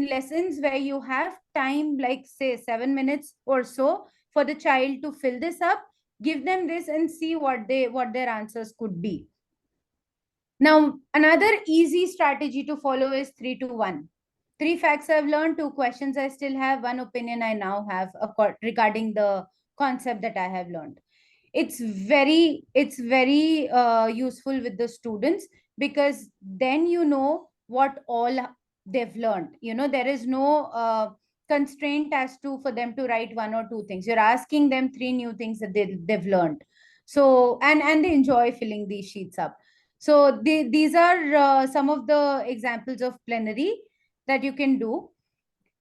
Speaker 2: lessons where you have time, like say 7 minutes or so for the child to fill this up, give them this and see what their answers could be. Now, another easy strategy to follow is 3-2-1. 3 facts I've learned, 2 questions I still have, 1 opinion I now have regarding the concept that I have learned. It's very useful with the students, because then you know what all they've learned. There is no constraint as to for them to write 1 or 2 things. You're asking them 3 new things that they've learned. So and they enjoy filling these sheets up. So these are some of the examples of plenary that you can do.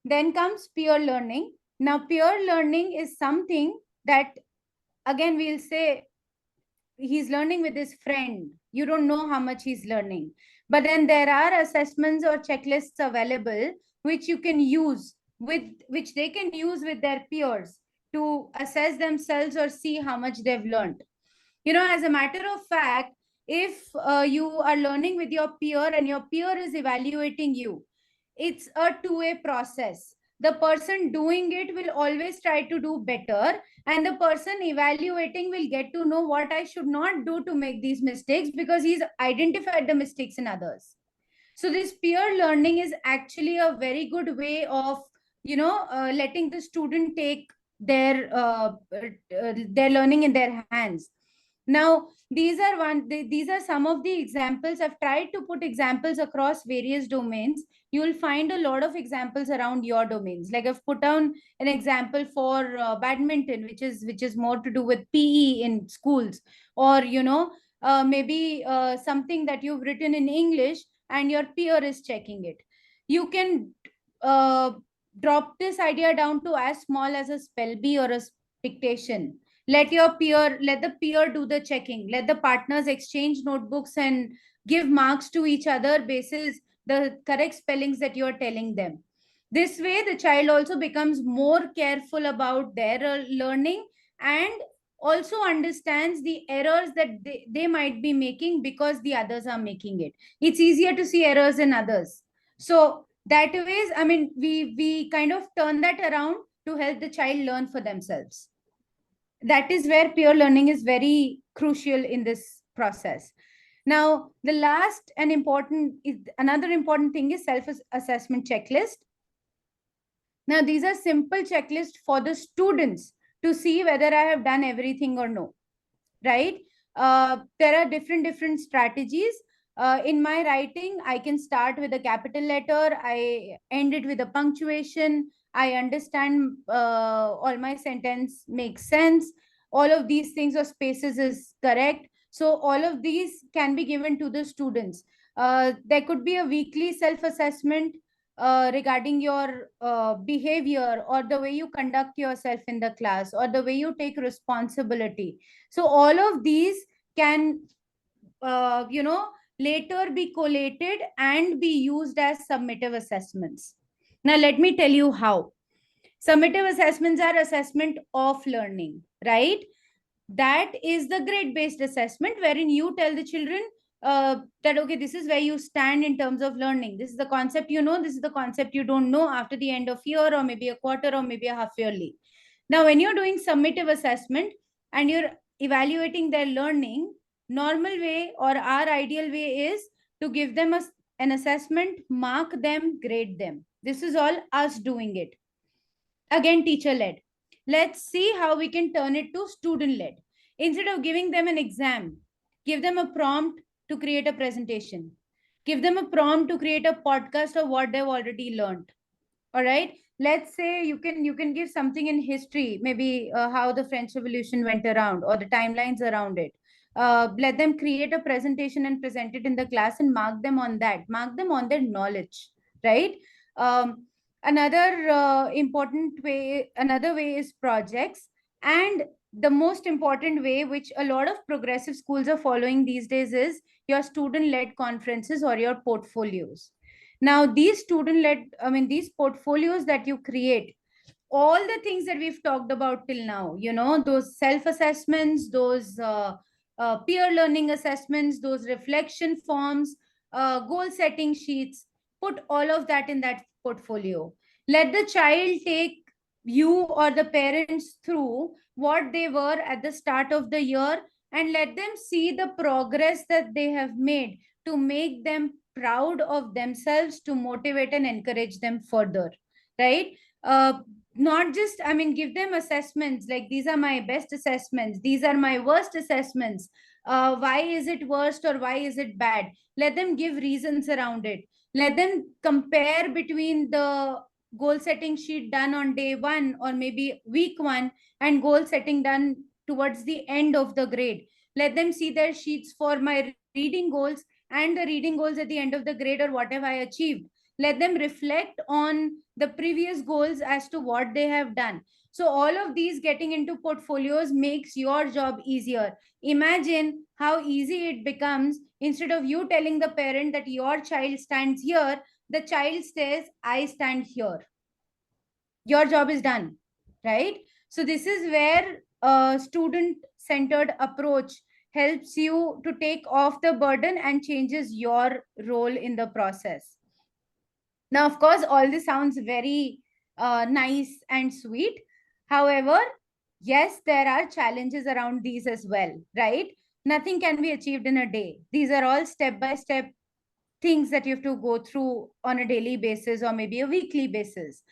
Speaker 2: Then comes peer learning. Now, peer learning is something that, again, we'll say he's learning with his friend. You don't know how much he's learning. But then there are assessments or checklists available which you can use with, which they can use with their peers to assess themselves or see how much they've learned. You know, as a matter of fact, if you are learning with your peer and your peer is evaluating you, it's a two-way process. The person doing it will always try to do better, and the person evaluating will get to know what I should not do to make these mistakes, because he's identified the mistakes in others. So this peer learning is actually a very good way of, letting the student take their learning in their hands. Now, these are some of the examples. I've tried to put examples across various domains. You will find a lot of examples around your domains. Like I've put down an example for badminton, which is more to do with PE in schools, or maybe something that you've written in English and your peer is checking it. You can uh, drop this idea down to as small as a spell bee or a dictation. Let the peer do the checking. Let the partners exchange notebooks and give marks to each other basis the correct spellings that you're telling them. This way, the child also becomes more careful about their learning, and also understands the errors that they might be making because the others are making it. It's easier to see errors in others. So that ways, I mean, we kind of turn that around to help the child learn for themselves. That is where peer learning is very crucial in this process. Now, the last and important is another important thing is self-assessment checklist. Now, these are simple checklists for the students to see whether I have done everything or no, right? There are different strategies. In my writing, I can start with a capital letter, I end it with a punctuation, I understand all my sentence makes sense, all of these things or spaces is correct. So all of these can be given to the students. There could be a weekly self-assessment regarding your behavior, or the way you conduct yourself in the class, or the way you take responsibility. So all of these can, later be collated and be used as summative assessments. Now, let me tell you how. Summative assessments are assessment of learning, right? That is the grade based assessment, wherein you tell the children that, okay, this is where you stand in terms of learning. This is the concept you know, this is the concept you don't know after the end of year, or maybe a quarter, or maybe a half yearly. Now, when you're doing summative assessment and you're evaluating their learning, normal way or our ideal way is to give them an assessment, mark them, grade them. This is all us doing it. Again, teacher led. Let's see how we can turn it to student led. Instead of giving them an exam, give them a prompt to create a presentation. Give them a prompt to create a podcast of what they've already learned. All right, let's say you can give something in history, maybe how the French Revolution went around, or the timelines around it. Let them create a presentation and present it in the class, and mark them on that, mark them on their knowledge, right? Another way is projects. And the most important way, which a lot of progressive schools are following these days, is your student led conferences or your portfolios. Now, these these portfolios that you create, all the things that we've talked about till now, those self assessments, those peer learning assessments, those reflection forms, goal setting sheets, put all of that in that portfolio. Let the child take you or the parents through what they were at the start of the year, and let them see the progress that they have made, to make them proud of themselves, to motivate and encourage them further, right? Not just, give them assessments like, these are my best assessments, these are my worst assessments. Why is it worst or why is it bad? Let them give reasons around it. Let them compare between the goal setting sheet done on day one, or maybe week one, and goal setting done towards the end of the grade. Let them see their sheets for my reading goals and the reading goals at the end of the grade, or what have I achieved. let them reflect on the previous goals as to what they have done. So all of these getting into portfolios makes your job easier. Imagine how easy it becomes. Instead of you telling the parent that your child stands here, the child says, I stand here. Your job is done, right? So this is where a student centered approach helps you to take off the burden and changes your role in the process. Now, of course, all this sounds very nice and sweet. However, yes, there are challenges around these as well, right? Nothing can be achieved in a day. These are all step by step things that you have to go through on a daily basis or maybe a weekly basis.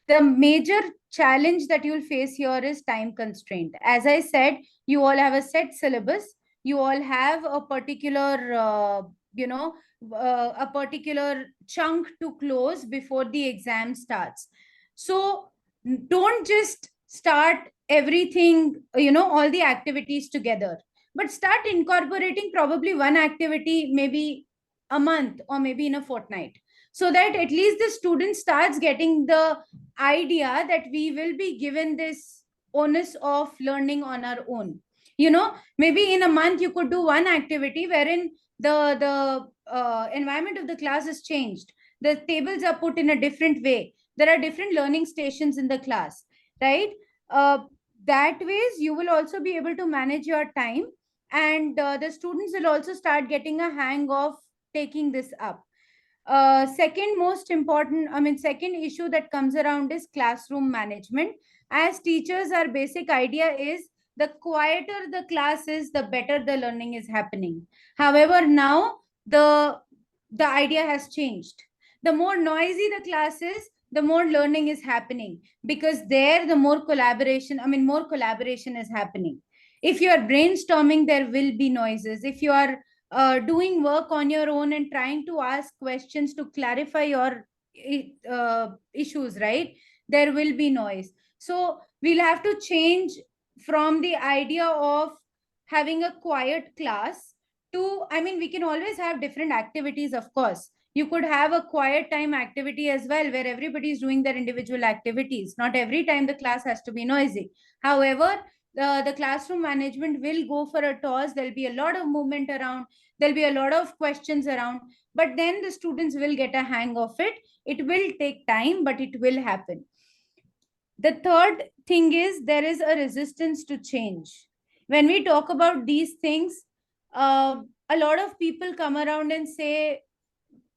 Speaker 2: The major challenge that you'll face here is time constraint. As I said, you all have a set syllabus. You all have a particular, a particular chunk to close before the exam starts. So don't just start everything, all the activities together, but start incorporating probably one activity, maybe a month or maybe in a fortnight, so that at least the student starts getting the idea that we will be given this onus of learning on our own. Maybe in a month you could do one activity wherein the environment of the class is changed, the tables are put in a different way, there are different learning stations in the class, right? uh, that ways you will also be able to manage your time, and the students will also start getting a hang of taking this up. Second most important, second issue that comes around is classroom management. As teachers, our basic idea is the quieter the class is, the better the learning is happening. However, now the idea has changed. The more noisy the class is, the more learning is happening, because there the more collaboration is happening. If you are brainstorming, there will be noises. If you are doing work on your own and trying to ask questions to clarify your issues, right? There will be noise. So we'll have to change from the idea of having a quiet class to, we can always have different activities, of course. You could have a quiet time activity as well, where everybody is doing their individual activities. Not every time the class has to be noisy. However, the classroom management will go for a toss. There'll be a lot of movement around, there'll be a lot of questions around, but then the students will get a hang of it. It will take time, but it will happen. The third thing is there is a resistance to change. When we talk about these things, a lot of people come around and say,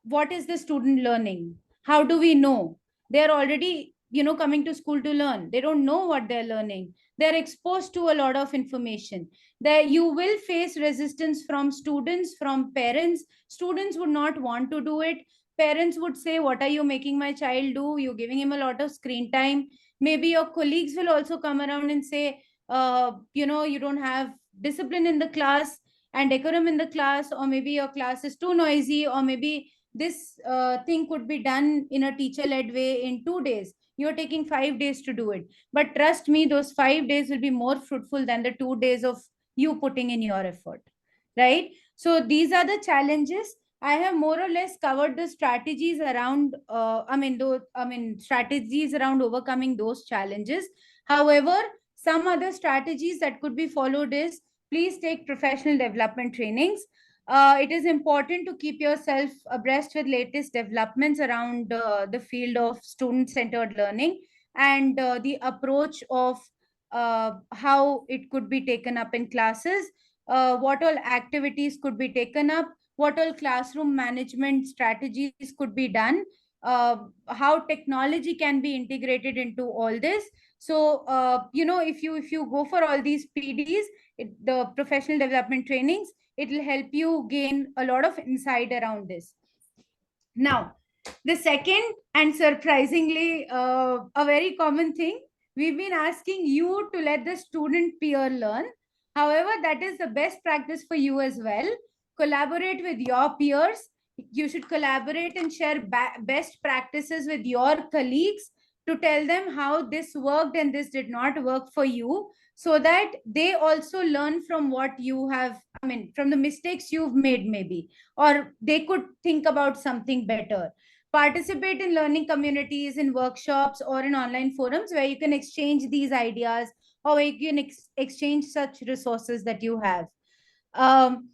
Speaker 2: what is the student learning? How do we know? They're already, coming to school to learn. They don't know what they're learning. They're exposed to a lot of information. There you will face resistance from students, from parents. Students would not want to do it. Parents would say, what are you making my child do? You're giving him a lot of screen time. Maybe your colleagues will also come around and say, you don't have discipline in the class and decorum in the class, or maybe your class is too noisy, or maybe this thing could be done in a teacher led way in 2 days. You're taking 5 days to do it. But trust me, those 5 days will be more fruitful than the 2 days of you putting in your effort, right? So these are the challenges. I have more or less covered the strategies around, strategies around overcoming those challenges. However, some other strategies that could be followed is, please take professional development trainings. It is important to keep yourself abreast with latest developments around the field of student-centered learning, and the approach of how it could be taken up in classes, what all activities could be taken up, what all classroom management strategies could be done, how technology can be integrated into all this. So, if you go for all these PDs, the professional development trainings, it will help you gain a lot of insight around this. Now, the second and surprisingly a very common thing, we've been asking you to let the student peer learn. However, that is the best practice for you as well. Collaborate with your peers. You should collaborate and share best practices with your colleagues to tell them how this worked and this did not work for you, so that they also learn from what you have, from the mistakes you've made, maybe, or they could think about something better. Participate in learning communities, in workshops, or in online forums where you can exchange these ideas, or where you can exchange such resources that you have. Um,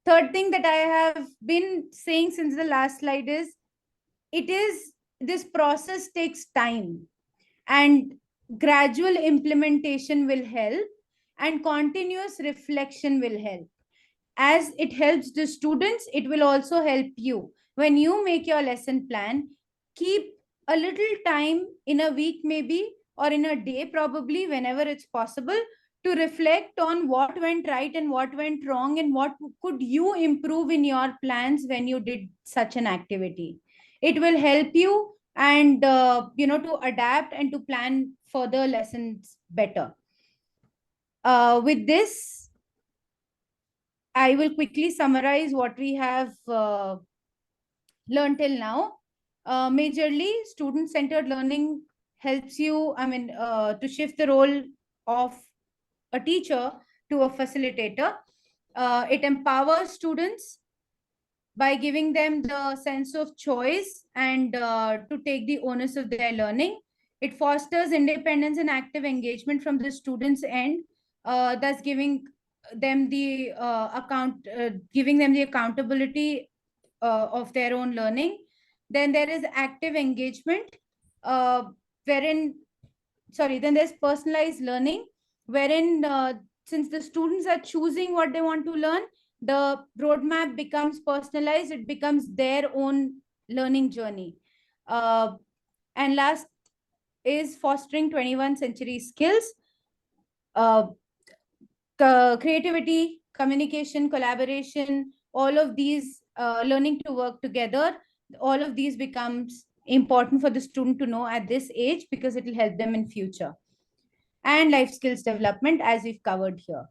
Speaker 2: Third thing that I have been saying since the last slide is, it is this process takes time, and gradual implementation will help, and continuous reflection will help. As it helps the students, it will also help you. When you make your lesson plan, keep a little time in a week, maybe, or in a day, probably, whenever it's possible, to reflect on what went right and what went wrong, and what could you improve in your plans when you did such an activity. It will help you, and to adapt and to plan further lessons better. With this, I will quickly summarize what we have learned till now. Majorly, student-centered learning helps you, to shift the role of a teacher to a facilitator. It empowers students by giving them the sense of choice, and to take the onus of their learning. It fosters independence and active engagement from the students' end, thus giving them the accountability of their own learning. Then there is active engagement, uh, wherein, sorry, then there's personalized learning, wherein, since the students are choosing what they want to learn, the roadmap becomes personalized, it becomes their own learning journey. And last is fostering 21st century skills. uh, Creativity, communication, collaboration, all of these, learning to work together, all of these becomes important for the student to know at this age, because it will help them in future. And life skills development, as we've covered here.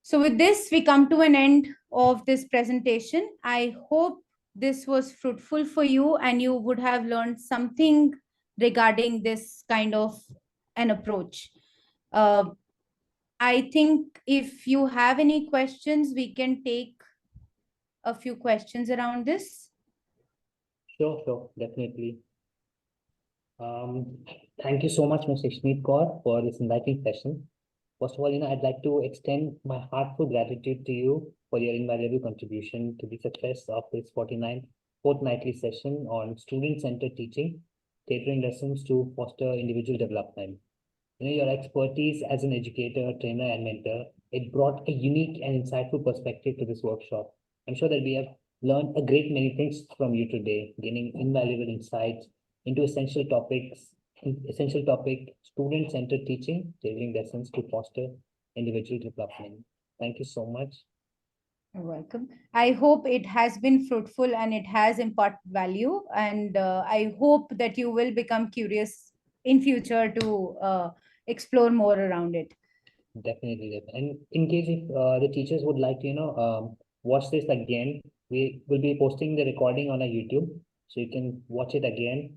Speaker 2: So with this, we come to an end of this presentation. I hope this was fruitful for you, and you would have learned something regarding this kind of an approach. Uh, I think if you have any questions, we can take a few questions around this.
Speaker 1: Sure, definitely. Um, Thank you so much, Mr. Ishmeet Kaur, for this enlightening session. First of all, I'd like to extend my heartfelt gratitude to you for your invaluable contribution to the success of this 49th fortnightly session on student-centered teaching, tailoring lessons to foster individual development. Your expertise as an educator, trainer, and mentor, it brought a unique and insightful perspective to this workshop. I'm sure that we have learned a great many things from you today, gaining invaluable insights into essential topic, student-centered teaching, tailoring lessons to foster individual development. Thank you so much.
Speaker 2: You're welcome. I hope it has been fruitful and it has imparted value. And I hope that you will become curious in future to explore more around it.
Speaker 1: Definitely. And in case if the teachers would like to, watch this again, we will be posting the recording on our YouTube, so you can watch it again.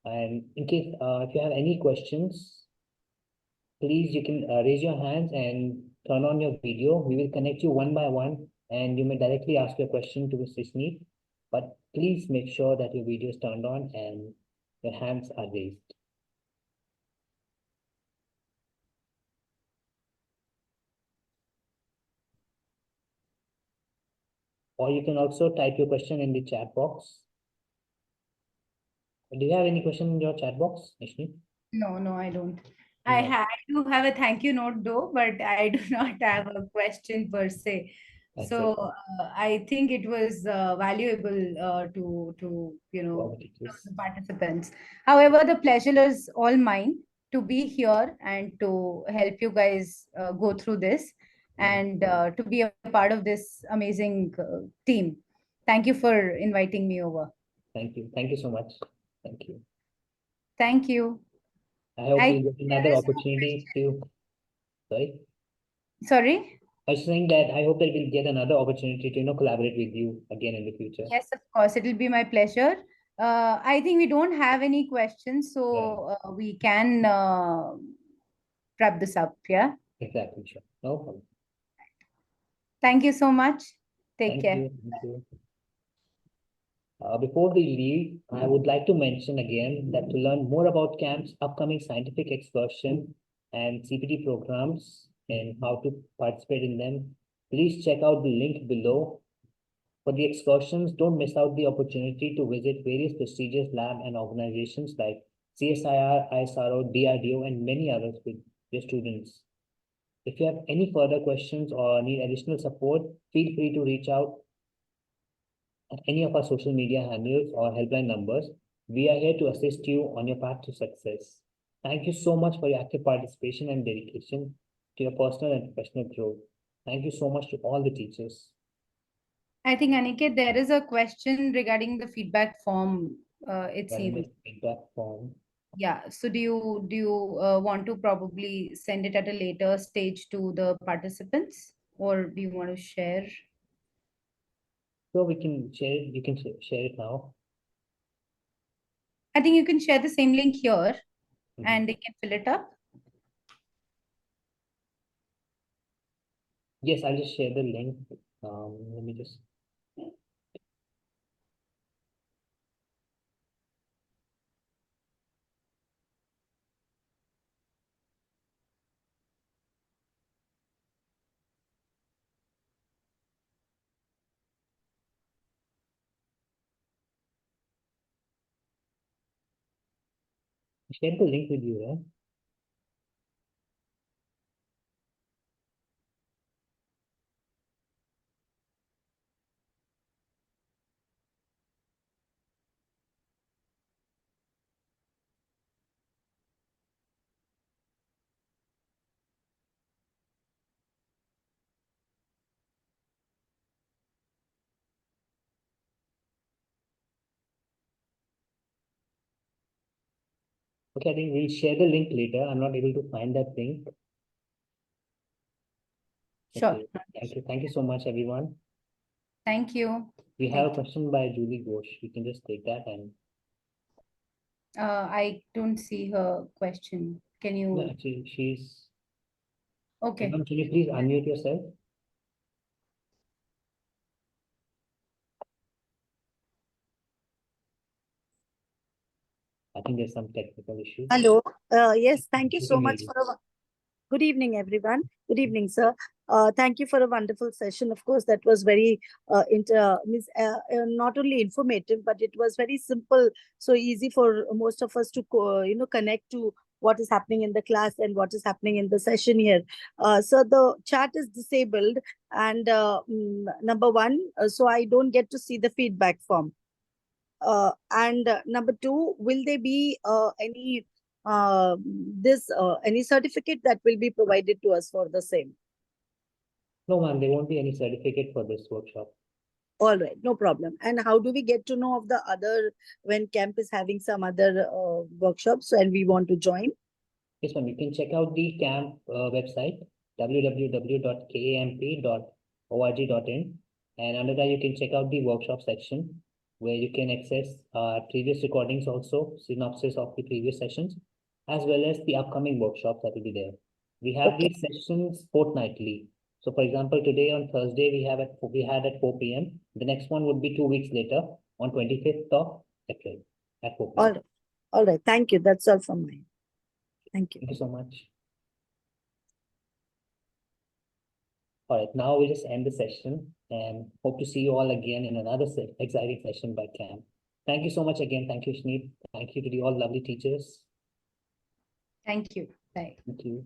Speaker 1: And in case if you have any questions, please you can raise your hands and turn on your video. We will connect you one by one, and you may directly ask your question to Mr. Sneed. But please make sure that your video is turned on and your hands are raised. Or you can also type your question in the chat box. Do you have any question in your chat box, Ishni?
Speaker 2: No, I don't.
Speaker 1: No.
Speaker 2: I do have a thank you note though, but I do not have a question per se.
Speaker 1: That's
Speaker 2: So
Speaker 1: it.
Speaker 2: I think it was valuable to
Speaker 1: Qualities.
Speaker 2: the participants. However, the pleasure is all mine to be here and to help you guys go through this, and to be a part of this amazing team. Thank you for inviting me over.
Speaker 1: Thank you. Thank you so much. Thank you.
Speaker 2: Thank you.
Speaker 1: I hope
Speaker 2: I
Speaker 1: we'll get
Speaker 2: there
Speaker 1: another
Speaker 2: is no
Speaker 1: opportunity to, sorry.
Speaker 2: Sorry.
Speaker 1: I was saying that I hope that we'll get another opportunity to, collaborate with you again in the future.
Speaker 2: Yes, of course. It'll be my pleasure. I think we don't have any questions,
Speaker 1: Right.
Speaker 2: so we can wrap this up. Yeah.
Speaker 1: Exactly. Sure. No problem.
Speaker 2: Thank you so much. Take
Speaker 1: Thank
Speaker 2: care.
Speaker 1: you. Thank you. Before we leave, I would like to mention again that to learn more about CAMP's upcoming scientific excursion and CPT programs and how to participate in them, please check out the link below. For the excursions, don't miss out the opportunity to visit various prestigious lab and organizations like CSIR, ISRO, DRDO, and many others with your students. If you have any further questions or need additional support, feel free to reach out at any of our social media handles or helpline numbers. We are here to assist you on your path to success. Thank you so much for your active participation and dedication to your personal and professional growth. Thank you so much to all the teachers.
Speaker 2: I think, Aniket, there is a question regarding the feedback form, it
Speaker 1: Running
Speaker 2: seems.
Speaker 1: the feedback form.
Speaker 2: Yeah. So do you want to probably send it at a later stage to the participants, or do you want to share?
Speaker 1: So we can share it, you can share it now.
Speaker 2: I think you can share the same link here
Speaker 1: Mhm.
Speaker 2: and they can fill it up.
Speaker 1: Yes, I'll just share the link. Let me just. Share the link with you, right? Okay, I think we'll share the link later. I'm not able to find that link.
Speaker 2: Sure.
Speaker 1: Okay, thank you. Thank you so much, everyone.
Speaker 2: Thank you.
Speaker 1: We have
Speaker 2: Thank
Speaker 1: a
Speaker 2: you.
Speaker 1: question by Julie Ghosh. You can just take that and
Speaker 2: I don't see her question. Can
Speaker 1: no,
Speaker 2: you?
Speaker 1: actually, she's.
Speaker 2: Okay.
Speaker 1: Ma'am, can you please unmute yourself? I think there's some technical issue.
Speaker 3: Hello. Yes, thank you
Speaker 1: We
Speaker 3: so
Speaker 1: can hear
Speaker 3: much
Speaker 1: you.
Speaker 3: for a good evening, everyone. Good evening, sir. Thank you for a wonderful session. Of course, that was very not only informative, but it was very simple, so easy for most of us to connect to what is happening in the class and what is happening in the session here. So the chat is disabled, and number one, so I don't get to see the feedback form. And number two, will there be any certificate that will be provided to us for the same?
Speaker 1: No, ma'am, there won't be any certificate for this workshop.
Speaker 3: All right, no problem. And how do we get to know of the other when camp is having some other workshops and we want to join?
Speaker 1: Yes, ma'am, you can check out the camp website, www.kamp.org.in. And under that, you can check out the workshop section where you can access previous recordings also, synopsis of the previous sessions, as well as the upcoming workshops that will be there. We have
Speaker 3: Okay.
Speaker 1: these sessions fortnightly. So for example, today on Thursday, we had at 4 p.m. The next one would be 2 weeks later on 25th of April at 4 p.m.
Speaker 3: All right. All right. Thank you. That's all from me. Thank you.
Speaker 1: Thank you so much. All right, now we just end the session and hope to see you all again in another exciting session by Cam. Thank you so much again. Thank you, Shneed. Thank you to the all lovely teachers.
Speaker 2: Thank you. Bye.
Speaker 1: Thank you.